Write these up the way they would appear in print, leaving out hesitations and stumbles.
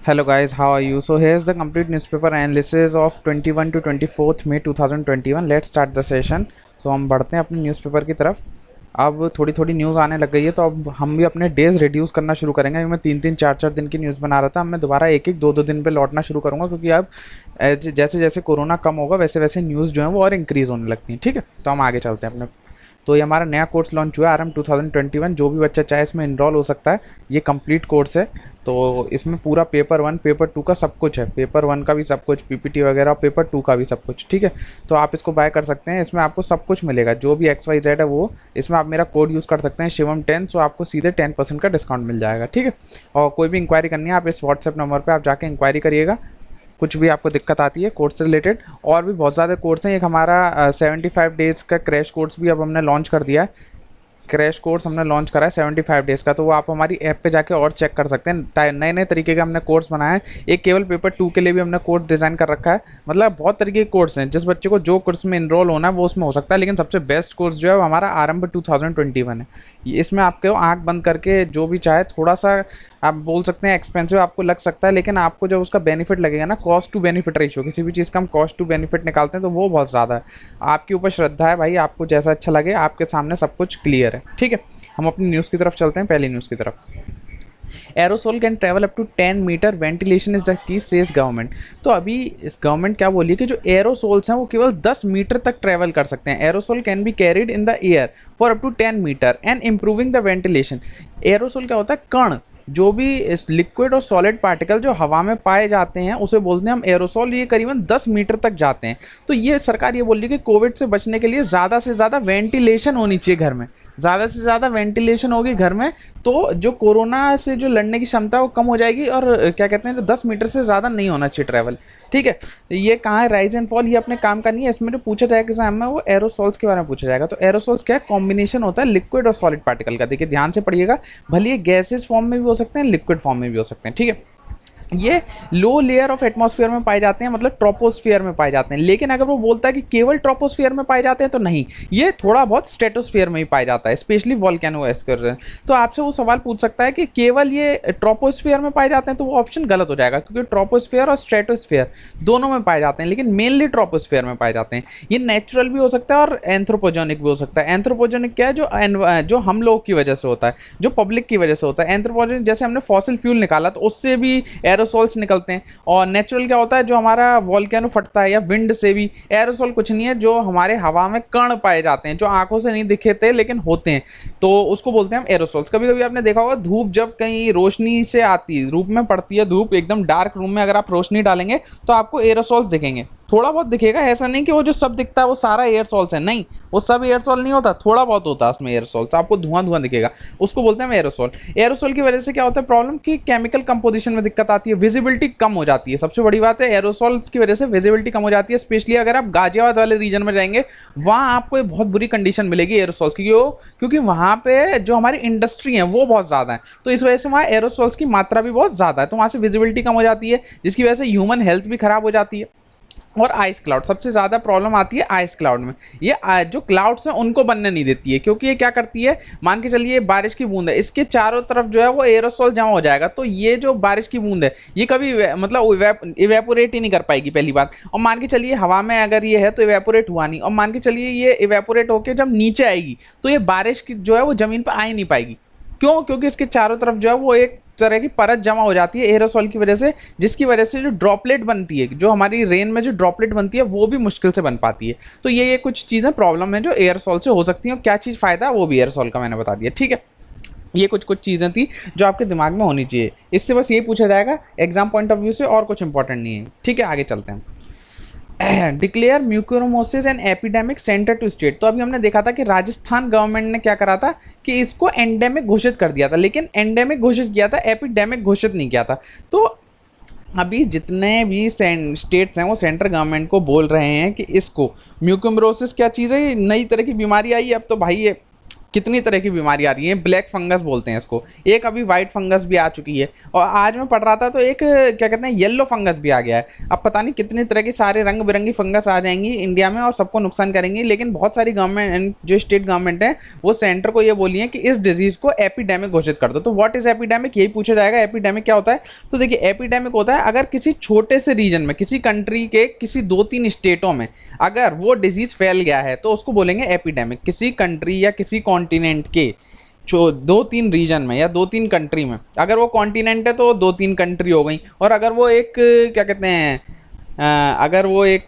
Hello guys, how are you? So here's the complete newspaper analysis of 21 to 24th May 2021. Let's start the session. So हम बढ़ते हैं अपने newspaper की तरफ। अब थोड़ी थोड़ी न्यूज़ आने लग गई है, तो अब हम भी अपने डेज रिड्यूस करना शुरू करेंगे। मैं 3-3 4-4 दिन की न्यूज़ बना रहा था, अब मैं दोबारा 1-1 2-2 दिन पे लौटना शुरू करूँगा, क्योंकि अब जैसे जैसे कोरोना कम होगा वैसे वैसे न्यूज़ जो है वो और इंक्रीज़ होने लगती हैं। ठीक है, तो हम आगे चलते हैं अपने। तो ये हमारा नया कोर्स लॉन्च हुआ है RM 2021। जो भी बच्चा चाहे इसमें इनरोल हो सकता है। ये कंप्लीट कोर्स है, तो इसमें पूरा पेपर 1 पेपर 2 का सब कुछ है। पेपर 1 का भी सब कुछ, PPT वगैरह, पेपर 2 का भी सब कुछ। ठीक है, तो आप इसको बाय कर सकते हैं। इसमें आपको सब कुछ मिलेगा, जो भी XYZ है वो। इसमें आप मेरा कोड यूज़ कर सकते हैं शिवम10, तो आपको सीधे 10% का डिस्काउंट मिल जाएगा। ठीक है, और कोई भी इंक्वायरी करनी है आप इस व्हाट्सएप नंबर पर आप जाके इंक्वायरी करिएगा। कुछ भी आपको दिक्कत आती है कोर्स से रिलेटेड। और भी बहुत ज़्यादा कोर्स हैं। एक हमारा 75 डेज़ का क्रैश कोर्स भी अब हमने लॉन्च कर दिया है। क्रैश कोर्स हमने लॉन्च करा है 75 डेज़ का, तो वो आप हमारी ऐप पे जाके और चेक कर सकते हैं। नए नए तरीके का हमने कोर्स बनाया है। एक केवल पेपर 2 के लिए भी हमने कोर्स डिज़ाइन कर रखा है। मतलब बहुत तरीके के कोर्स हैं, जिस बच्चे को जो कोर्स में इनरोल होना है वो उसमें हो सकता है। लेकिन सबसे बेस्ट कोर्स जो है वो हमारा आरंभ 2021 है। इसमें आपको आंख बंद करके जो भी चाहे, थोड़ा सा आप बोल सकते हैं एक्सपेंसिव आपको लग सकता है, लेकिन आपको जब उसका बेनिफिट लगेगा ना, कॉस्ट टू बेनिफिट रेशियो, किसी भी चीज़ का हम कॉस्ट टू बेनिफिट निकालते हैं तो वो बहुत ज़्यादा है। आपके ऊपर श्रद्धा है भाई, आपको जैसा अच्छा लगे। आपके सामने सब कुछ क्लियर है। ठीक है, हम अपनी न्यूज़ की तरफ चलते हैं, पहली न्यूज़ की तरफ। Aerosol can travel up to 10 metre, ventilation is the key, says government. तो अभी इस गवर्नमेंट क्या बोली है कि जो एरोसोल्स हैं वो केवल 10 मीटर तक ट्रेवल कर सकते हैं। Aerosol can be carried in the air for up to 10 metre and improving the ventilation. Aerosol क्या होता है? कण, जो भी लिक्विड और सॉलिड पार्टिकल जो हवा में पाए जाते हैं उसे बोलते हैं हम एरोसोल। ये करीबन 10 मीटर तक जाते हैं। तो ये सरकार ये बोल रही है कि कोविड से बचने के लिए ज़्यादा से ज़्यादा वेंटिलेशन होनी चाहिए घर में। ज़्यादा से ज़्यादा वेंटिलेशन होगी घर में, तो जो कोरोना से जो लड़ने की क्षमता है वो कम हो जाएगी। और क्या कहते हैं, जो 10 मीटर से ज़्यादा नहीं होना चाहिए ट्रैवल। ठीक है, ये कहाँ है? राइज एंड फॉल, ये अपने काम का नहीं है। इसमें जो पूछा जाएगा एग्जाम में वो एरोसोल्स के बारे में पूछा जाएगा। तो एरोसोल्स क्या है? कॉम्बिनेशन होता है लिक्विड और सॉलिड पार्टिकल का। देखिए ध्यान से पढ़िएगा, भले ये गैसेस फॉर्म में भी हो सकते हैं, लिक्विड फॉर्म में भी हो सकते हैं। ठीक है, ये लो लेयर ऑफ एटमॉस्फेयर में पाए जाते हैं, मतलब ट्रोपोस्फियर में पाए जाते हैं। लेकिन अगर वो बोलता है कि केवल ट्रोपोस्फियर में पाए जाते हैं, तो नहीं, ये थोड़ा बहुत स्ट्रेटोस्फियर में ही पाया जाता है, स्पेशली वोल्केनो एस्कर। तो आपसे वो सवाल पूछ सकता है कि केवल ये ट्रोपोस्फियर में पाए जाते हैं, तो वो ऑप्शन गलत हो जाएगा, क्योंकि ट्रोपोस्फियर और स्ट्रेटोस्फियर दोनों में पाए जाते हैं, लेकिन मेनली ट्रोपोस्फियर में पाए जाते हैं। ये नेचुरल भी हो सकता है और एंथ्रोपोजेनिक भी हो सकता है। एंथ्रोपोजेनिक क्या है? जो हम लोग की वजह से होता है, जो पब्लिक की वजह से होता है। एंथ्रोपोजेनिक जैसे हमने फॉसिल फ्यूल निकाला तो उससे भी एरोसोल्स निकलते हैं। और नेचुरल क्या होता है? जो हमारा वोल्केनो फटता है या विंड से भी। एरोसोल कुछ नहीं है, जो हमारे हवा में कण पाए जाते हैं, जो आंखों से नहीं दिखे थे लेकिन होते हैं, तो उसको बोलते हैं हम एरोसोल्स। कभी कभी आपने देखा होगा धूप जब कहीं रोशनी से आती है, रूप में पड़ती है धूप, एकदम डार्क रूम में अगर आप रोशनी डालेंगे तो आपको एरोसोल्स दिखेंगे। थोड़ा बहुत दिखेगा, ऐसा नहीं कि वो जो सब दिखता है वो सारा एयरसोल्स है, नहीं, वो सब एयरसोल नहीं होता, थोड़ा बहुत होता है उसमें एयरसोल, तो आपको धुआं धुआं दिखेगा, उसको बोलते हैं एयरोसोल। एयरोसोल की वजह से क्या होता है प्रॉब्लम, कि केमिकल कंपोजिशन में दिक्कत आती है, विजिबिलिटी कम हो जाती है। सबसे बड़ी बात है, एयरोसोल्स की वजह से विजिबिलिटी कम हो जाती है। स्पेशली अगर आप गाजियाबाद वाले रीजन में जाएंगे, वहाँ आपको बहुत बुरी कंडीशन मिलेगी एयरोसोल्स की, क्योंकि वहाँ पे जो हमारी इंडस्ट्री है वो बहुत ज़्यादा है, तो इस वजह से वहाँ एयरोसोल्स की मात्रा भी बहुत ज़्यादा है, तो वहाँ से विजिबिलिटी कम हो जाती है, जिसकी वजह से ह्यूमन हेल्थ भी खराब हो जाती है। और आइस क्लाउड, सबसे ज़्यादा प्रॉब्लम आती है आइस क्लाउड में। ये जो क्लाउड्स हैं उनको बनने नहीं देती है, क्योंकि ये क्या करती है, मान के चलिए बारिश की बूंद है, इसके चारों तरफ जो है वो एरोसोल जमा हो जाएगा, तो ये जो बारिश की बूंद है ये कभी मतलब इवेपोरेट ही नहीं कर पाएगी, पहली बात। और मान के चलिए हवा में अगर ये है तो इवेपोरेट हुआ नहीं, और मान के चलिए ये इवेपोरेट होकर जब नीचे आएगी तो ये बारिश की जो है वो जमीन पर आ ही नहीं पाएगी। क्यों? क्योंकि इसके चारों तरफ जो है वो एक तरह की परत जमा हो जाती है एरोसोल की वजह से, जिसकी वजह से जो ड्रॉपलेट बनती है, जो हमारी रेन में जो ड्रॉपलेट बनती है वो भी मुश्किल से बन पाती है। तो ये कुछ चीज़ें प्रॉब्लम है जो एयरसोल से हो सकती हैं, और क्या चीज़ फ़ायदा है वो भी एयरसोल का मैंने बता दिया। ठीक है, ये कुछ कुछ चीज़ें थी जो आपके दिमाग में होनी चाहिए। इससे बस यही पूछा जाएगा एग्जाम पॉइंट ऑफ व्यू से, और कुछ इंपॉर्टेंट नहीं है। ठीक है, आगे चलते हैं। Declare mucormycosis and epidemic centre to state. तो अभी हमने देखा था कि राजस्थान गवर्नमेंट ने क्या करा था कि इसको एंडेमिक घोषित कर दिया था, लेकिन एंडेमिक घोषित किया था, एपिडेमिक घोषित नहीं किया था। तो अभी जितने भी स्टेट्स हैं वो सेंट्रल गवर्नमेंट को बोल रहे हैं कि इसको म्यूकोरोमोसिस क्या चीज़ है, नई तरह की बीमारी आई है अब, तो भाई ये कितनी तरह की बीमारी आ रही है, ब्लैक फंगस बोलते हैं इसको, एक अभी वाइट फंगस भी आ चुकी है, और आज मैं पढ़ रहा था तो एक क्या कहते हैं येलो फंगस भी आ गया है। अब पता नहीं कितनी तरह की सारे रंग बिरंगी फंगस आ जाएंगी इंडिया में और सबको नुकसान करेंगी, लेकिन बहुत सारी गवर्नमेंट जो स्टेट गवर्नमेंट है वो सेंटर को ये बोली है कि इस डिजीज को एपिडेमिक घोषित कर दो। तो व्हाट इज एपिडेमिक, यही पूछा जाएगा, एपिडेमिक क्या होता है। तो देखिए एपिडेमिक होता है अगर किसी छोटे से रीजन में, किसी कंट्री के किसी 2-3 स्टेटों में अगर वो डिजीज फैल गया है तो उसको बोलेंगे एपिडेमिक। किसी कंट्री या किसी कॉन्टिनेंट के जो 2-3 रीजन में या 2-3 कंट्री में, अगर वो कॉन्टिनेंट है तो 2-3 कंट्री हो गई, और अगर वो एक क्या कहते हैं अगर वो एक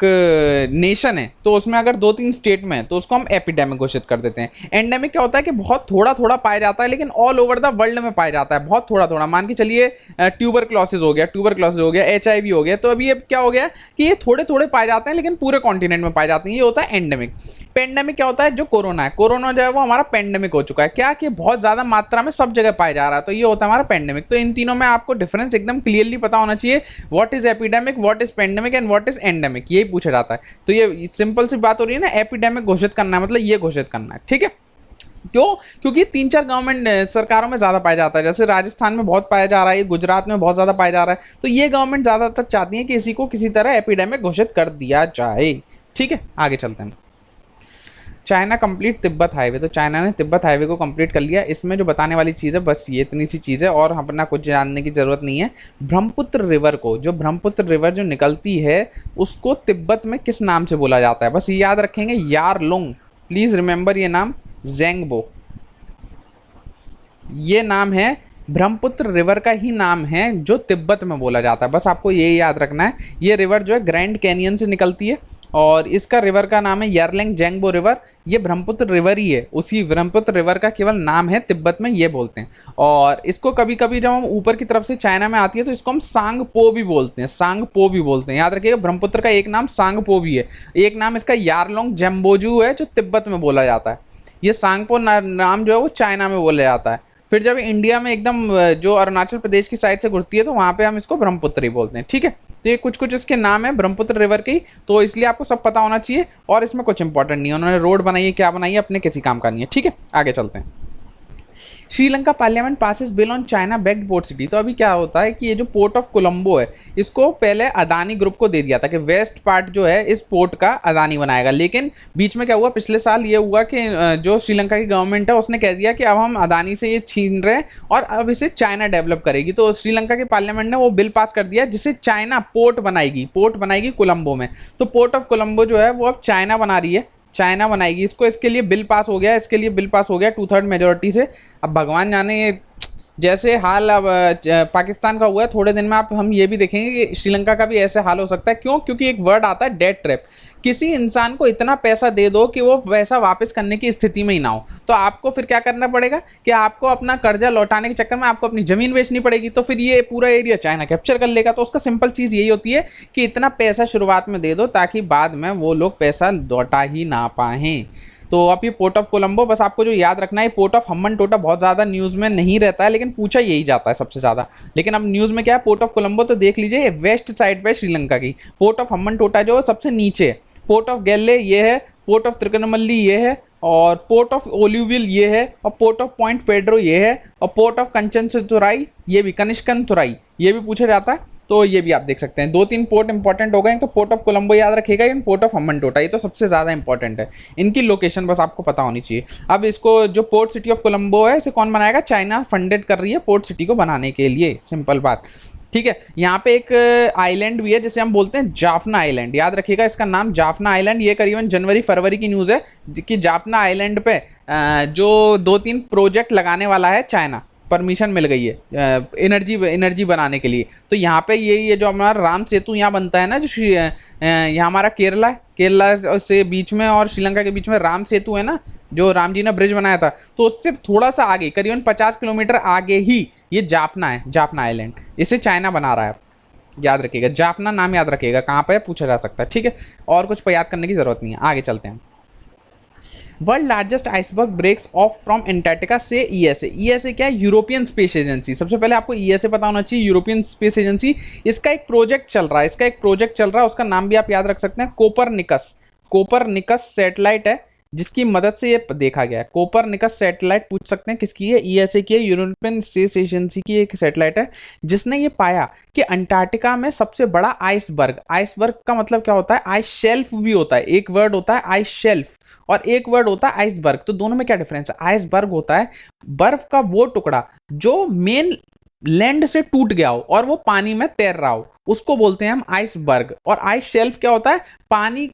नेशन है तो उसमें अगर 2-3 स्टेट में है तो उसको हम एपिडेमिक घोषित कर देते हैं। एंडेमिक क्या होता है कि बहुत थोड़ा थोड़ा पाया जाता है लेकिन ऑल ओवर द वर्ल्ड में पाया जाता है, बहुत थोड़ा थोड़ा। मान के चलिए ट्यूबरक्लोसिस हो गया, HIV हो गया, तो अभी ये क्या हो गया कि ये थोड़े थोड़े पाए जाते हैं लेकिन पूरे कॉन्टिनेंट में पाए जाते हैं, ये होता है एंडेमिक। पेंडेमिक क्या होता है, जो कोरोना है, कोरोना जो है वो हमारा पेंडेमिक हो चुका है, क्या कि बहुत ज्यादा मात्रा में सब जगह पाया जा रहा है, तो ये होता है हमारा पेंडेमिक। तो इन तीनों में आपको डिफरेंस एकदम क्लियरली पता होना चाहिए, what is epidemic, what is pandemic and what is endemic, यही पूछा जाता है। तो ये सिंपल सी बात हो रही है ना, एपिडेमिक घोषित करना है मतलब ये घोषित करना है, ठीक है। क्यों, क्योंकि 3-4 गवर्नमेंट सरकारों में ज्यादा पाया जाता है, जैसे राजस्थान में बहुत पाया जा रहा है, गुजरात में बहुत ज्यादा पाया जा रहा है, तो ये गवर्नमेंट ज्यादातर चाहती है कि इसी को किसी तरह एपिडेमिक घोषित कर दिया जाए, ठीक है। आगे चलते हैं। चाइना कंप्लीट तिब्बत हाईवे, तो चाइना ने तिब्बत हाईवे को कंप्लीट कर लिया। इसमें जो बताने वाली चीज़ है बस ये इतनी सी चीज़ है, और अपना कुछ जानने की ज़रूरत नहीं है। ब्रह्मपुत्र रिवर को, जो ब्रह्मपुत्र रिवर जो निकलती है उसको तिब्बत में किस नाम से बोला जाता है, बस ये याद रखेंगे, यारलुंग, प्लीज़ रिमेंबर ये नाम, ज़ेंगबो, ये नाम है, ब्रह्मपुत्र रिवर का ही नाम है जो तिब्बत में बोला जाता है, बस आपको ये याद रखना है। ये रिवर जो है ग्रैंड कैनियन से निकलती है और इसका रिवर का नाम है यारलैंग जेंगबो रिवर। ये ब्रह्मपुत्र रिवर ही है, उसी ब्रह्मपुत्र रिवर का केवल नाम है, तिब्बत में ये बोलते हैं। और इसको कभी कभी जब हम ऊपर की तरफ से चाइना में आती है तो इसको हम सांगपो भी बोलते हैं, सांगपो भी बोलते हैं, याद रखिएगा। ब्रह्मपुत्र का एक नाम सांगपो भी है, एक नाम इसका यारलोंग जेम्बोजू है जो तिब्बत में बोला जाता है। ये सांगपो नाम जो है वो चाइना में बोला जाता है। फिर जब इंडिया में एकदम जो अरुणाचल प्रदेश की साइड से घुसती है तो वहां पे हम इसको ब्रह्मपुत्र ही बोलते हैं, ठीक है। तो ये कुछ कुछ इसके नाम है ब्रह्मपुत्र रिवर की, तो इसलिए आपको सब पता होना चाहिए, और इसमें कुछ इंपॉर्टेंट नहीं है, उन्होंने रोड बनाई है क्या बनाई है अपने किसी काम का नहीं है, ठीक है। आगे चलते हैं। Sri Lanka parliament passes bill on China backed port city, तो अभी क्या होता है कि ये जो पोर्ट ऑफ कोलंबो है इसको पहले अदानी ग्रुप को दे दिया था कि वेस्ट पार्ट जो है इस पोर्ट का अदानी बनाएगा, लेकिन बीच में क्या हुआ, पिछले साल ये हुआ कि जो श्रीलंका की गवर्नमेंट है उसने कह दिया कि अब हम अदानी से ये छीन रहे हैं और अब इसे चाइना डेवलप करेगी। तो श्रीलंका के पार्लियामेंट ने वो बिल पास कर दिया जिसे चाइना पोर्ट बनाएगी कोलंबो में। तो पोर्ट ऑफ कोलंबो जो है वो अब चाइना बना रही है, चाइना बनाएगी इसको। इसके लिए बिल पास हो गया, 2/3 मेजोरिटी से। अब भगवान जाने ये जैसे हाल अब पाकिस्तान का हुआ है, थोड़े दिन में आप हम ये भी देखेंगे कि श्रीलंका का भी ऐसे हाल हो सकता है। क्यों, क्योंकि एक वर्ड आता है डेट ट्रैप, किसी इंसान को इतना पैसा दे दो कि वो पैसा वापस करने की स्थिति में ही ना हो, तो आपको फिर क्या करना पड़ेगा कि आपको अपना कर्जा लौटाने के चक्कर में आपको अपनी जमीन बेचनी पड़ेगी, तो फिर ये पूरा एरिया चाइना कैप्चर कर लेगा। तो उसका सिंपल चीज़ यही होती है कि इतना पैसा शुरुआत में दे दो ताकि बाद में वो लोग पैसा लौटा ही ना पाएं। तो अब ये पोर्ट ऑफ कोलंबो, बस आपको जो याद रखना है, पोर्ट ऑफ हम्बनटोटा बहुत ज़्यादा न्यूज़ में नहीं रहता है लेकिन पूछा यही जाता है सबसे ज़्यादा। लेकिन अब न्यूज़ में क्या है, पोर्ट ऑफ कोलंबो तो देख लीजिए, वेस्ट साइड पे श्रीलंका की। पोर्ट ऑफ हम्बनटोटा जो सबसे नीचे है, पोर्ट ऑफ गैले ये है, पोर्ट ऑफ त्रिकनमल्ली ये है, और पोर्ट ऑफ ओलिविल ये है, और पोर्ट ऑफ पॉइंट पेड्रो ये है, और पोर्ट ऑफ कंचनतुराई ये भी, कनिष्कनतुराई ये भी पूछा जाता है। तो ये भी आप देख सकते हैं, 2-3 पोर्ट इंपॉर्टेंट हो गए। तो पोर्ट ऑफ कोलंबो याद रखिएगा, इन पोर्ट ऑफ हम्बनटोटा ये तो सबसे ज़्यादा इंपॉर्टेंट है, इनकी लोकेशन बस आपको पता होनी चाहिए। अब इसको जो पोर्ट सिटी ऑफ कोलंबो है इसे कौन बनाएगा, चाइना फंडेड कर रही है पोर्ट सिटी को बनाने के लिए, सिंपल बात, ठीक है। यहाँ पे एक आइलैंड भी है जिसे हम बोलते हैं जाफना आइलैंड, याद रखिएगा इसका नाम जाफना आइलैंड। ये करीबन जनवरी-फरवरी की न्यूज़ है कि जाफना आइलैंड पे जो 2-3 प्रोजेक्ट लगाने वाला है चाइना, परमिशन मिल गई है एनर्जी बनाने के लिए। तो यहाँ पे ये जो हमारा राम सेतु यहाँ बनता है ना, जो यहाँ हमारा केरला से बीच में और श्रीलंका के बीच में राम सेतु है ना, जो राम जी ने ब्रिज बनाया था, तो उससे थोड़ा सा आगे करीबन 50 किलोमीटर आगे ही ये जाफना है, जाफना आइलैंड, इसे चाइना बना रहा है। याद रखिएगा, जाफना नाम याद रखिएगा, कहाँ पे पूछा जा सकता है, ठीक है। और कुछ याद करने की जरूरत नहीं है, आगे चलते हैं। World largest iceberg breaks off from Antarctica से ईएसए क्या है, यूरोपियन स्पेस एजेंसी। सबसे पहले आपको ईएसए पता होना चाहिए, यूरोपियन स्पेस एजेंसी। इसका एक प्रोजेक्ट चल रहा है, उसका नाम भी आप याद रख सकते हैं, कोपरनिकस सैटेलाइट है। जिसकी मदद से ये देखा गया है। कोपरनिकस सैटेलाइट पूछ सकते हैं किसकी है, ईएसए की है, यूरोपियन स्पेस एजेंसी की एक सैटेलाइट है, जिसने ये पाया कि अंटार्कटिका में सबसे बड़ा आइसबर्ग, आइसबर्ग का मतलब क्या होता है, आइस शेल्फ भी होता है, एक वर्ड होता है आइस शेल्फ और एक वर्ड होता है आइसबर्ग, तो दोनों में क्या डिफरेंस है। आइसबर्ग होता है बर्फ का वो टुकड़ा जो मेन लैंड से टूट गया हो और वो पानी में तैर रहा हो, उसको बोलते हैं हम आइसबर्ग। और आइस शेल्फ क्या होता है, पानी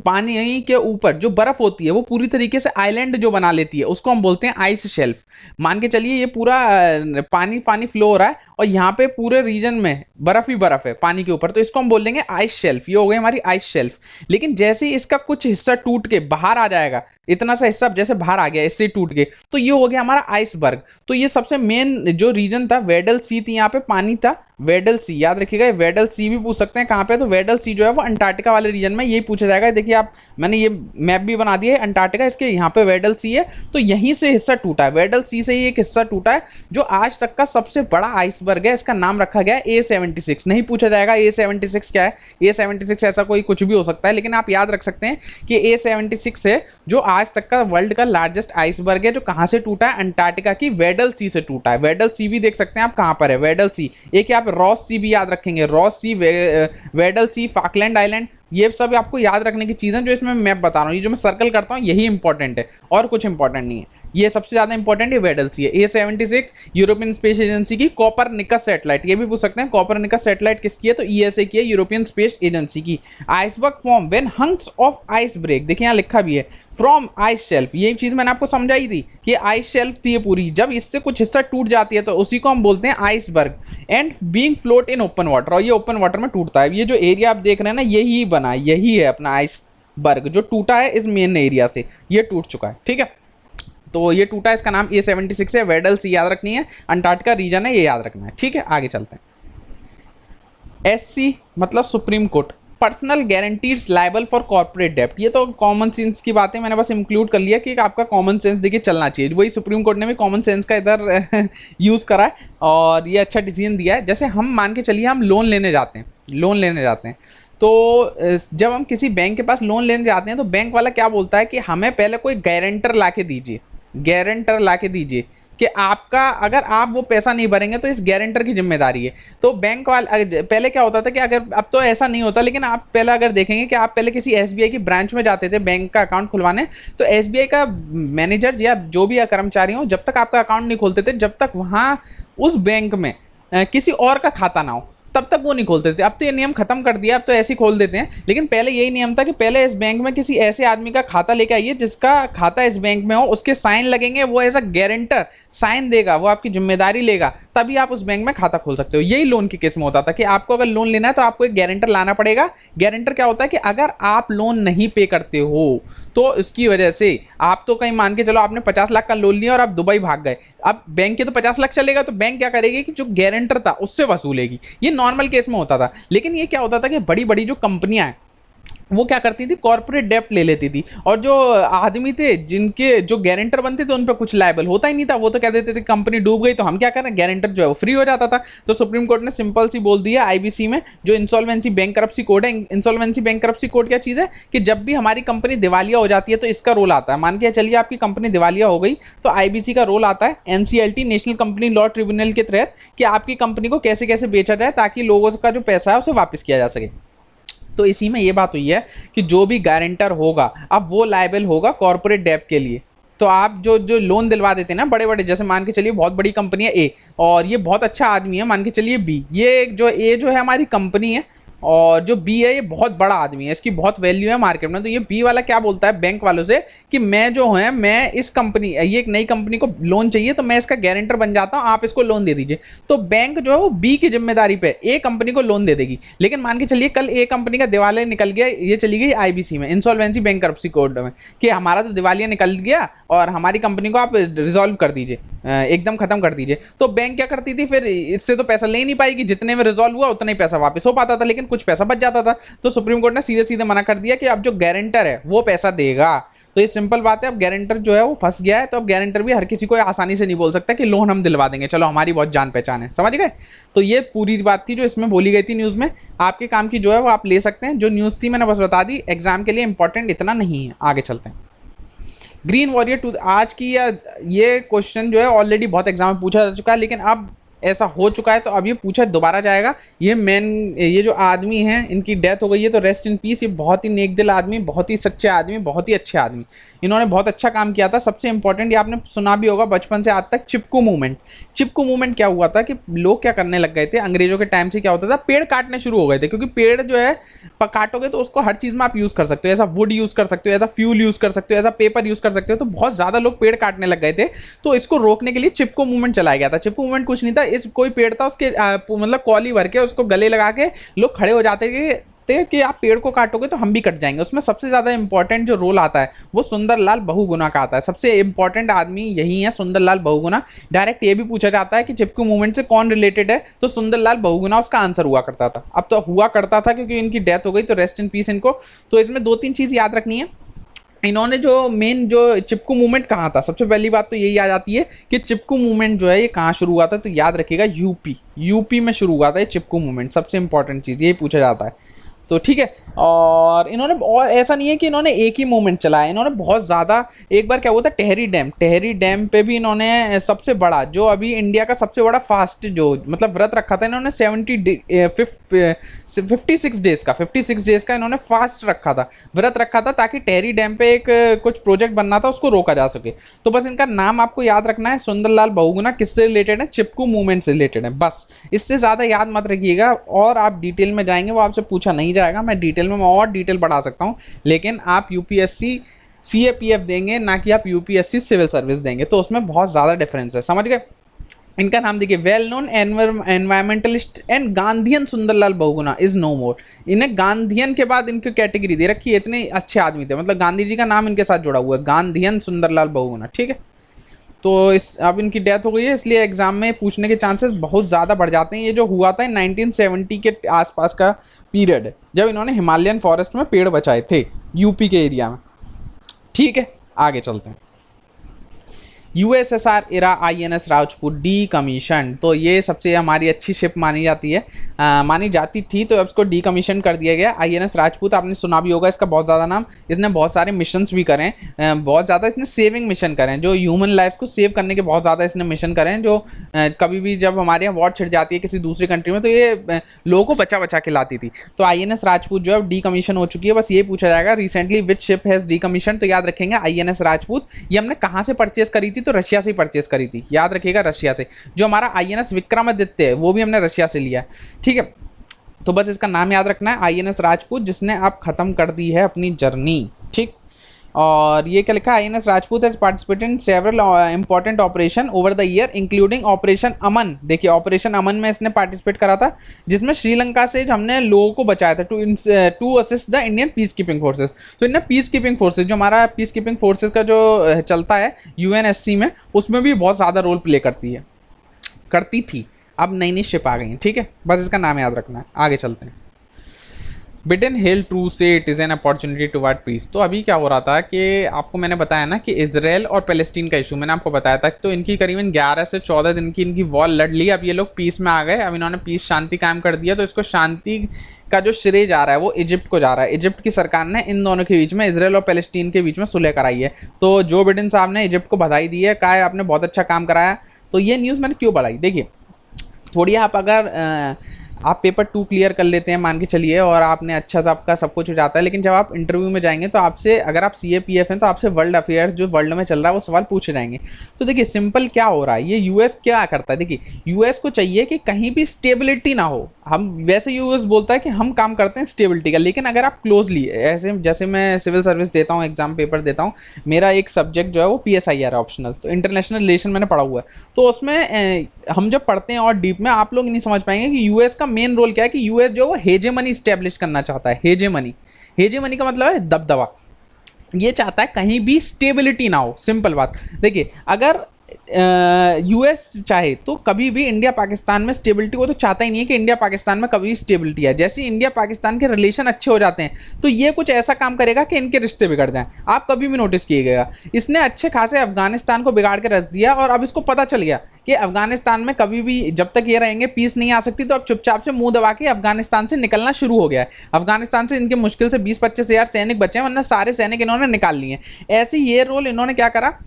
पानी के ऊपर जो बर्फ होती है वो पूरी तरीके से आइलैंड जो बना लेती है, उसको हम बोलते हैं आइस शेल्फ। मान के चलिए ये पूरा पानी पानी फ्लो हो रहा है और यहाँ पे पूरे रीजन में बर्फ ही बर्फ है पानी के ऊपर, तो इसको हम बोल देंगे आइस शेल्फ। ये हो गई हमारी आइस शेल्फ। लेकिन जैसे ही इसका कुछ हिस्सा टूट के बाहर आ जाएगा, इतना सा हिस्सा जैसे बाहर आ गया इससे टूट के, तो ये हो गया हमारा आइसबर्ग। तो ये सबसे मेन जो रीजन था, वेडल सी थी, यहाँ पे पानी था, वेडल सी याद रखिएगा। वेडल सी भी पूछ सकते हैं कहाँ पे, तो वेडल सी जो है वो अंटार्कटिका वाले रीजन में, यही पूछा जाएगा। देखिए आप, मैंने ये मैप भी बना दिया है अंटार्कटिका, इसके यहाँ पे वेडल सी है, तो यहीं से हिस्सा टूटा है, वेडल सी से ही एक हिस्सा टूटा है, जो आज तक का सबसे बड़ा आइसबर्ग है। इसका नाम रखा गया है A76। नहीं पूछा जाएगा A76 क्या है, A76 ऐसा कोई कुछ भी हो सकता है, लेकिन आप याद रख सकते हैं कि A76 है जो आज तक का वर्ल्ड का लार्जेस्ट आइसबर्ग है, जो कहाँ से टूटा है, अंटार्कटिका की वेडल सी से टूटा है। वेडल सी भी देख सकते हैं आप कहाँ पर है, वेडल सी। एक यहाँ पे रॉस सी भी याद रखेंगे, रॉस सी, वेडल सी, फाकलैंड आइलैंड, ये सब आपको याद रखने की चीजें जो इसमें मैं बता रहा हूँ, ये जो मैं सर्कल करता हूँ यही इंपॉर्टेंट है और कुछ इंपॉर्टेंट नहीं है। ये सबसे ज्यादा इंपॉर्टेंट है वेडल सी है। A76 यूरोपियन स्पेस एजेंसी की कोपरनिकस सैटेलाइट, ये भी पूछ सकते हैं कोपरनिकस सैटेलाइट किसकी है, तो ईएसए की है, यूरोपियन स्पेस एजेंसी की। Iceberg form when hunks of ice break, देखिए यहाँ लिखा भी है फ्रॉम आइस शेल्फ, ये चीज मैंने आपको समझाई थी कि आइस शेल्फ थी ये पूरी, जब इससे कुछ हिस्सा टूट जाती है तो उसी को हम बोलते हैं iceberg. And being float in open water, और ये ओपन वाटर में टूटता है। ये जो एरिया आप देख रहे हैं ना, यही बना है, यही है अपना आइसबर्ग जो टूटा है इस मेन एरिया से, ये टूट चुका है, ठीक है। तो ये टूटा है, इसका नाम A76 है, वेडल सी याद रखनी है, अंटार्कटिका रीजन है, ये याद रखना है, ठीक है। आगे चलते हैं। SC मतलब supreme court, personal guarantees liable for corporate डेप्ट, ये तो कॉमन सेंस की बात है, मैंने बस इंक्लूड कर लिया कि आपका कॉमन सेंस देखिए चलना चाहिए, वही सुप्रीम कोर्ट ने भी कॉमन सेंस का इधर यूज करा है और ये अच्छा डिसीजन दिया है। जैसे हम मान के चलिए हम लोन लेने जाते हैं, लोन लेने जाते हैं, तो जब हम किसी बैंक के पास लोन लेने जाते हैं तो बैंक वाला क्या बोलता है कि हमें पहले कोई गारंटर ला के दीजिए, गारंटर ला के दीजिए कि आपका अगर आप वो पैसा नहीं भरेंगे तो इस गारंटर की जिम्मेदारी है। तो बैंक वाले पहले क्या होता था कि अगर, अब तो ऐसा नहीं होता, लेकिन आप पहले अगर देखेंगे कि आप पहले किसी एसबीआई की ब्रांच में जाते थे बैंक का अकाउंट खुलवाने, तो एसबीआई का मैनेजर या जो भी कर्मचारी हो, जब तक आपका अकाउंट नहीं खोलते थे, जब तक वहां उस बैंक में किसी और का खाता ना हो, तब तक वो नहीं खोलते थे। अब तो ये नियम खत्म कर दिया, अब तो ऐसे ही खोल देते हैं, लेकिन पहले यही नियम था कि पहले इस बैंक में किसी ऐसे आदमी का खाता लेके आइए जिसका खाता इस बैंक में हो, उसके साइन लगेंगे, वो एज अ गारंटर साइन देगा, वो आपकी जिम्मेदारी लेगा, तभी आप उस बैंक में खाता खोल सकते हो। यही लोन की केस में होता था कि आपको अगर लोन लेना है तो आपको एक गारंटर लाना पड़ेगा। गारंटर क्या होता है कि अगर आप लोन नहीं पे करते हो तो इसकी वजह से आप तो कहीं मान के चलो आपने 50 लाख का लोन लिया और आप दुबई भाग गए, अब बैंक के तो 50 लाख चलेगा, तो बैंक क्या करेगी कि जो गारंटर था उससे वसूलेगी। ये नॉर्मल केस में होता था। लेकिन ये क्या होता था कि बड़ी बड़ी जो कंपनियां हैं वो क्या करती थी, कॉर्पोरेट डेप्ट ले लेती थी, और जो आदमी थे जिनके जो गारंटर बनते थे उन पर कुछ लायबल होता ही नहीं था। वो तो कह देते थे कंपनी डूब गई तो हम क्या करें, गारंटर जो है वो फ्री हो जाता था। तो सुप्रीम कोर्ट ने सिंपल सी बोल दिया आईबीसी में, जो इंसॉल्वेंसी बैंकरप्सी कोड है, इंसॉल्वेंसी बैंकरप्सी कोड क्या चीज़ है कि जब भी हमारी कंपनी दिवालिया हो जाती है तो इसका रोल आता है। मान के चलिए आपकी कंपनी दिवालिया हो गई तो आईबीसी का रोल आता है, NCLT national company law tribunal के तहत, कि आपकी कंपनी को कैसे कैसे बेचा जाए ताकि लोगों का जो पैसा है उसे वापस किया जा सके। तो इसी में ये बात हुई है कि जो भी गारंटर होगा अब वो लायबल होगा कॉर्पोरेट डेब्ट के लिए। तो आप जो जो लोन दिलवा देते हैं ना बड़े बड़े, जैसे मान के चलिए बहुत बड़ी कंपनी है ए और ये बहुत अच्छा आदमी है, मान के चलिए बी, ये जो ए जो है हमारी कंपनी है और जो बी है ये बहुत बड़ा आदमी है, इसकी बहुत वैल्यू है मार्केट में। तो ये बी वाला क्या बोलता है बैंक वालों से कि मैं जो है मैं इस कंपनी, ये एक नई कंपनी को लोन चाहिए तो मैं इसका गारंटर बन जाता हूं, आप इसको लोन दे दीजिए। तो बैंक जो है वो बी की जिम्मेदारी पे ए कंपनी को लोन दे देगी। लेकिन मान के चलिए कल ए कंपनी का दिवालिया निकल गया, ये चली गई आईबीसी में, इंसॉल्वेंसी बैंकरप्सी कोड में, कि हमारा तो दिवालिया निकल गया और हमारी कंपनी को आप रिजॉल्व कर दीजिए, एकदम खत्म कर दीजिए। तो बैंक क्या करती थी, फिर इससे तो पैसा ले ही नहीं पाएगी, जितने में रिजॉल्व हुआ उतना ही पैसा वापस हो पाता था, लेकिन कुछ पैसा बच जाता था। तो सुप्रीम कोर्ट ने सीधे सीधे मना कर दिया कि अब जो गारंटर है वो पैसा देगा। तो ये सिंपल बात है, अब गारंटर जो है वो फंस गया है, तो अब गारंटर भी हर किसी को आसानी से नहीं बोल सकता कि लोन हम दिलवा देंगे, चलो हमारी बहुत जान पहचान है, समझ गए। तो ये पूरी बात थी जो इसमें बोली गई थी न्यूज में। आपके काम की जो है वो आप ले सकते हैं, जो न्यूज थी मैंने बस बता दी, एग्जाम के लिए इंपॉर्टेंट इतना नहीं है। आगे चलते हैं। ग्रीन वॉरियर टू आज की या ये क्वेश्चन जो है ऑलरेडी बहुत एग्जाम में पूछा जा चुका है, लेकिन अब ऐसा हो चुका है तो अब ये पूछा दोबारा जाएगा। ये मेन, ये जो आदमी हैं इनकी डेथ हो गई है, तो रेस्ट इन पीस। ये बहुत ही नेक दिल आदमी, बहुत ही सच्चे आदमी, बहुत ही अच्छे आदमी, इन्होंने बहुत अच्छा काम किया था। सबसे इंपॉर्टेंट ये आपने सुना भी होगा बचपन से आज तक, चिपकू मूवमेंट। चिपकू मूवमेंट क्या हुआ था कि लोग क्या करने लग गए थे अंग्रेजों के टाइम से, क्या होता था, पेड़ काटने शुरू हो गए थे, क्योंकि पेड़ जो है काटोगे तो उसको हर चीज में आप यूज कर सकते हो, ऐसा वुड यूज कर सकते हो, ऐसा फ्यूल यूज कर सकते हो, ऐसा पेपर यूज कर सकते हो। तो बहुत ज्यादा लोग पेड़ काटने लग गए थे, तो इसको रोकने के लिए चिपको मूवमेंट चलाया गया था। चिपको मूवमेंट कुछ नहीं था, इस कोई पेड़ था उसके मतलब कॉली भर के उसको गले लगा के लोग खड़े हो जाते थे कि आप पेड़ को काटोगे तो हम भी कट जाएंगे। उसमें सबसे ज्यादा इंपॉर्टेंट जो रोल आता है वो सुंदरलाल बहुगुणा का आता है। सबसे इंपॉर्टेंट आदमी यही है सुंदरलाल बहुगुणा। डायरेक्ट ये भी पूछा जाता है कि चिपकू मूवमेंट से कौन रिलेटेड है, तो सुंदरलाल बहुगुणा उसका आंसर हुआ करता था। अब तो हुआ करता था क्योंकि इनकी डेथ हो गई, तो रेस्ट इन पीस इनको। तो इसमें दो तीन चीज याद रखनी है। इन्होंने जो मेन जो चिपकू मूवमेंट कहा था, सबसे पहली बात तो यही आ जाती है कि चिपकू मूवमेंट जो है ये कहाँ शुरू हुआ था, तो याद रखिएगा यूपी में शुरू हुआ था ये चिपकू मूवमेंट। सबसे इंपॉर्टेंट चीज यही पूछा जाता है, तो ठीक है। और इन्होंने, और ऐसा नहीं है कि इन्होंने एक ही मूवमेंट चलाया, इन्होंने बहुत ज़्यादा। एक बार क्या हुआ था, टेहरी डैम पे भी इन्होंने सबसे बड़ा, जो अभी इंडिया का सबसे बड़ा फास्ट जो मतलब व्रत रखा था इन्होंने 56 डेज का इन्होंने फास्ट रखा था, व्रत रखा था, ताकि टेहरी डैम पे एक कुछ प्रोजेक्ट बनना था, उसको रोका जा सके। तो बस इनका नाम आपको याद रखना है, सुंदरलाल बहुगुणा। किससे रिलेटेड है, चिपकू मूवमेंट से रिलेटेड है, बस। इससे ज़्यादा याद मत रखिएगा, और आप डिटेल में जाएंगे वो आपसे पूछा नहीं जाएगा। मैं डिटेल में और डिटेल बढ़ा सकता हूँ, लेकिन आप यूपीएससी सीएपीएफ देंगे ना कि आप यूपीएससी सिविल सर्विस देंगे, तो उसमें बहुत ज़्यादा डिफरेंस है, समझ गए। इनका नाम देखिए, well known environmentalist and Gandhian Sundarlal Bahuguna is no more. इन्हें गांधीयन के बाद इनकी कैटेगरी दे रखी है, इतने अच्छे आदमी थे, मतलब गांधी जी का नाम इनके साथ जुड़ा हुआ है, गांधीयन सुंदरलाल बहुगुणा, ठीक है। तो इस अब इनकी डेथ हो गई है, इसलिए एग्जाम में पूछने के चांसेस बहुत ज़्यादा बढ़ जाते हैं। ये जो हुआ था 1970 के आसपास का पीरियड है, जब इन्होंने हिमालयन फॉरेस्ट में पेड़ बचाए थे यूपी के एरिया में, ठीक है। आगे चलते हैं। यूएसएसआर इरा आईएनएस राजपूत डी कमीशन, तो ये सबसे हमारी अच्छी शिप मानी जाती है, मानी जाती थी, तो अब इसको डी कमीशन कर दिया गया। आईएनएस राजपूत आपने सुना भी होगा, इसका बहुत ज़्यादा नाम, इसने बहुत सारे मिशंस भी करें, बहुत ज़्यादा इसने सेविंग मिशन करें, जो ह्यूमन लाइफ को सेव करने के बहुत ज़्यादा इसने मिशन करें, जो कभी भी जब हमारे यहाँ वॉर छिड़ जाती है किसी दूसरी कंट्री में, तो ये लोगों को बचा बचा के लाती थी। तो आईएनएस राजपूत जो है डी कमीशन हो चुकी है। बस ये पूछा जाएगा recently which ship has D commission, तो याद रखेंगे आईएनएस राजपूत। ये हमने कहाँ से परचेज करी थी, तो रशिया से परचेज करी थी, याद रखिएगा, रशिया से। जो हमारा आईएनएस विक्रमादित्य है वो भी हमने रशिया से लिया है, ठीक है। तो बस इसका नाम याद रखना है, आईएनएस राजपूत, जिसने अब खत्म कर दी है अपनी जर्नी, ठीक। और ये क्या लिखा, INS Rajput has participated in several important operation over the year including operation Aman. देखिए ऑपरेशन अमन में इसने पार्टिसिपेट करा था, जिसमें श्रीलंका से हमने लोगों को बचाया था to assist the Indian peacekeeping forces. तो इन्हें पीस कीपिंग फोर्सेज, जो हमारा पीस कीपिंग फोर्सेज का जो चलता है यूएनएससी में, उसमें भी बहुत ज़्यादा रोल प्ले करती थी। अब नई नई शिप आ गई हैं, ठीक है। बस इसका नाम याद रखना है, आगे चलते हैं। बिटन हेल ट्रू से it is an opportunity to what peace. तो अभी क्या हो रहा था कि आपको मैंने बताया ना कि इजराइल और पैलेस्टीन का इशू मैंने आपको बताया था, तो इनकी करीबन 11 से 14 दिन की इनकी वॉर लड़ ली। अब ये लोग पीस में आ गए, अब इन्होंने पीस शांति कायम कर दिया। तो इसको शांति का जो श्रेय जा रहा है वो इजिप्ट को जा रहा है। इजिप्ट की सरकार ने इन दोनों के बीच में, इजराइल और पैलेस्टीन के बीच में सुलह कराई है। तो जो बिडेन साहब ने इजिप्ट को बधाई दी है, कहा है आपने बहुत अच्छा काम कराया। तो ये न्यूज़ मैंने क्यों बढ़ाई, देखिए थोड़ी आप अगर आप पेपर 2 क्लियर कर लेते हैं मान के चलिए, और आपने अच्छा सा आपका सब कुछ हो जाता है, लेकिन जब आप इंटरव्यू में जाएंगे तो आपसे, अगर आप सीएपीएफ हैं, तो आपसे वर्ल्ड अफेयर्स जो वर्ल्ड में चल रहा है वो सवाल पूछे जाएंगे। तो देखिए सिंपल क्या हो रहा है, ये यूएस क्या करता है, देखिए यूएस को चाहिए कि कहीं भी स्टेबिलिटी ना हो। हम वैसे यूएस बोलता है कि हम काम करते हैं स्टेबिलिटी का, लेकिन अगर आप क्लोजली, ऐसे जैसे मैं सिविल सर्विस देता हूँ, एग्जाम पेपर देता हूँ, मेरा एक सब्जेक्ट जो है वो पीएसआईआर है ऑप्शनल, तो इंटरनेशनल रिलेशन मैंने पढ़ा हुआ है। तो उसमें हम जब पढ़ते हैं और डीप में, आप लोग नहीं समझ पाएंगे कि यूएस का मेन रोल क्या है, कि यूएस जो वो हेजेमनी स्टैब्लिश करना चाहता है। हेजेमनी का मतलब है दबदबा। ये चाहता है कहीं भी स्टेबिलिटी ना हो, सिंपल बात। देखिए अगर यूएस चाहे तो कभी भी इंडिया पाकिस्तान में स्टेबिलिटी, वो तो चाहता ही नहीं है कि इंडिया पाकिस्तान में कभी स्टेबिलिटी है। जैसे इंडिया पाकिस्तान के रिलेशन अच्छे हो जाते हैं तो ये कुछ ऐसा काम करेगा कि इनके रिश्ते बिगड़ जाएं। आप कभी भी नोटिस कीजिएगा, इसने अच्छे खासे अफगानिस्तान को बिगाड़ के रख दिया और अब इसको पता चल गया कि अफगानिस्तान में कभी भी जब तक ये रहेंगे पीस नहीं आ सकती, तो अब चुपचाप से मुंह दबा के अफगानिस्तान से निकलना शुरू हो गया है। अफगानिस्तान से इनके मुश्किल से 20-25 हज़ार सैनिक बचे हैं, वरना सारे सैनिक इन्होंने निकाल लिए हैं। ऐसे ये रोल इन्होंने क्या करा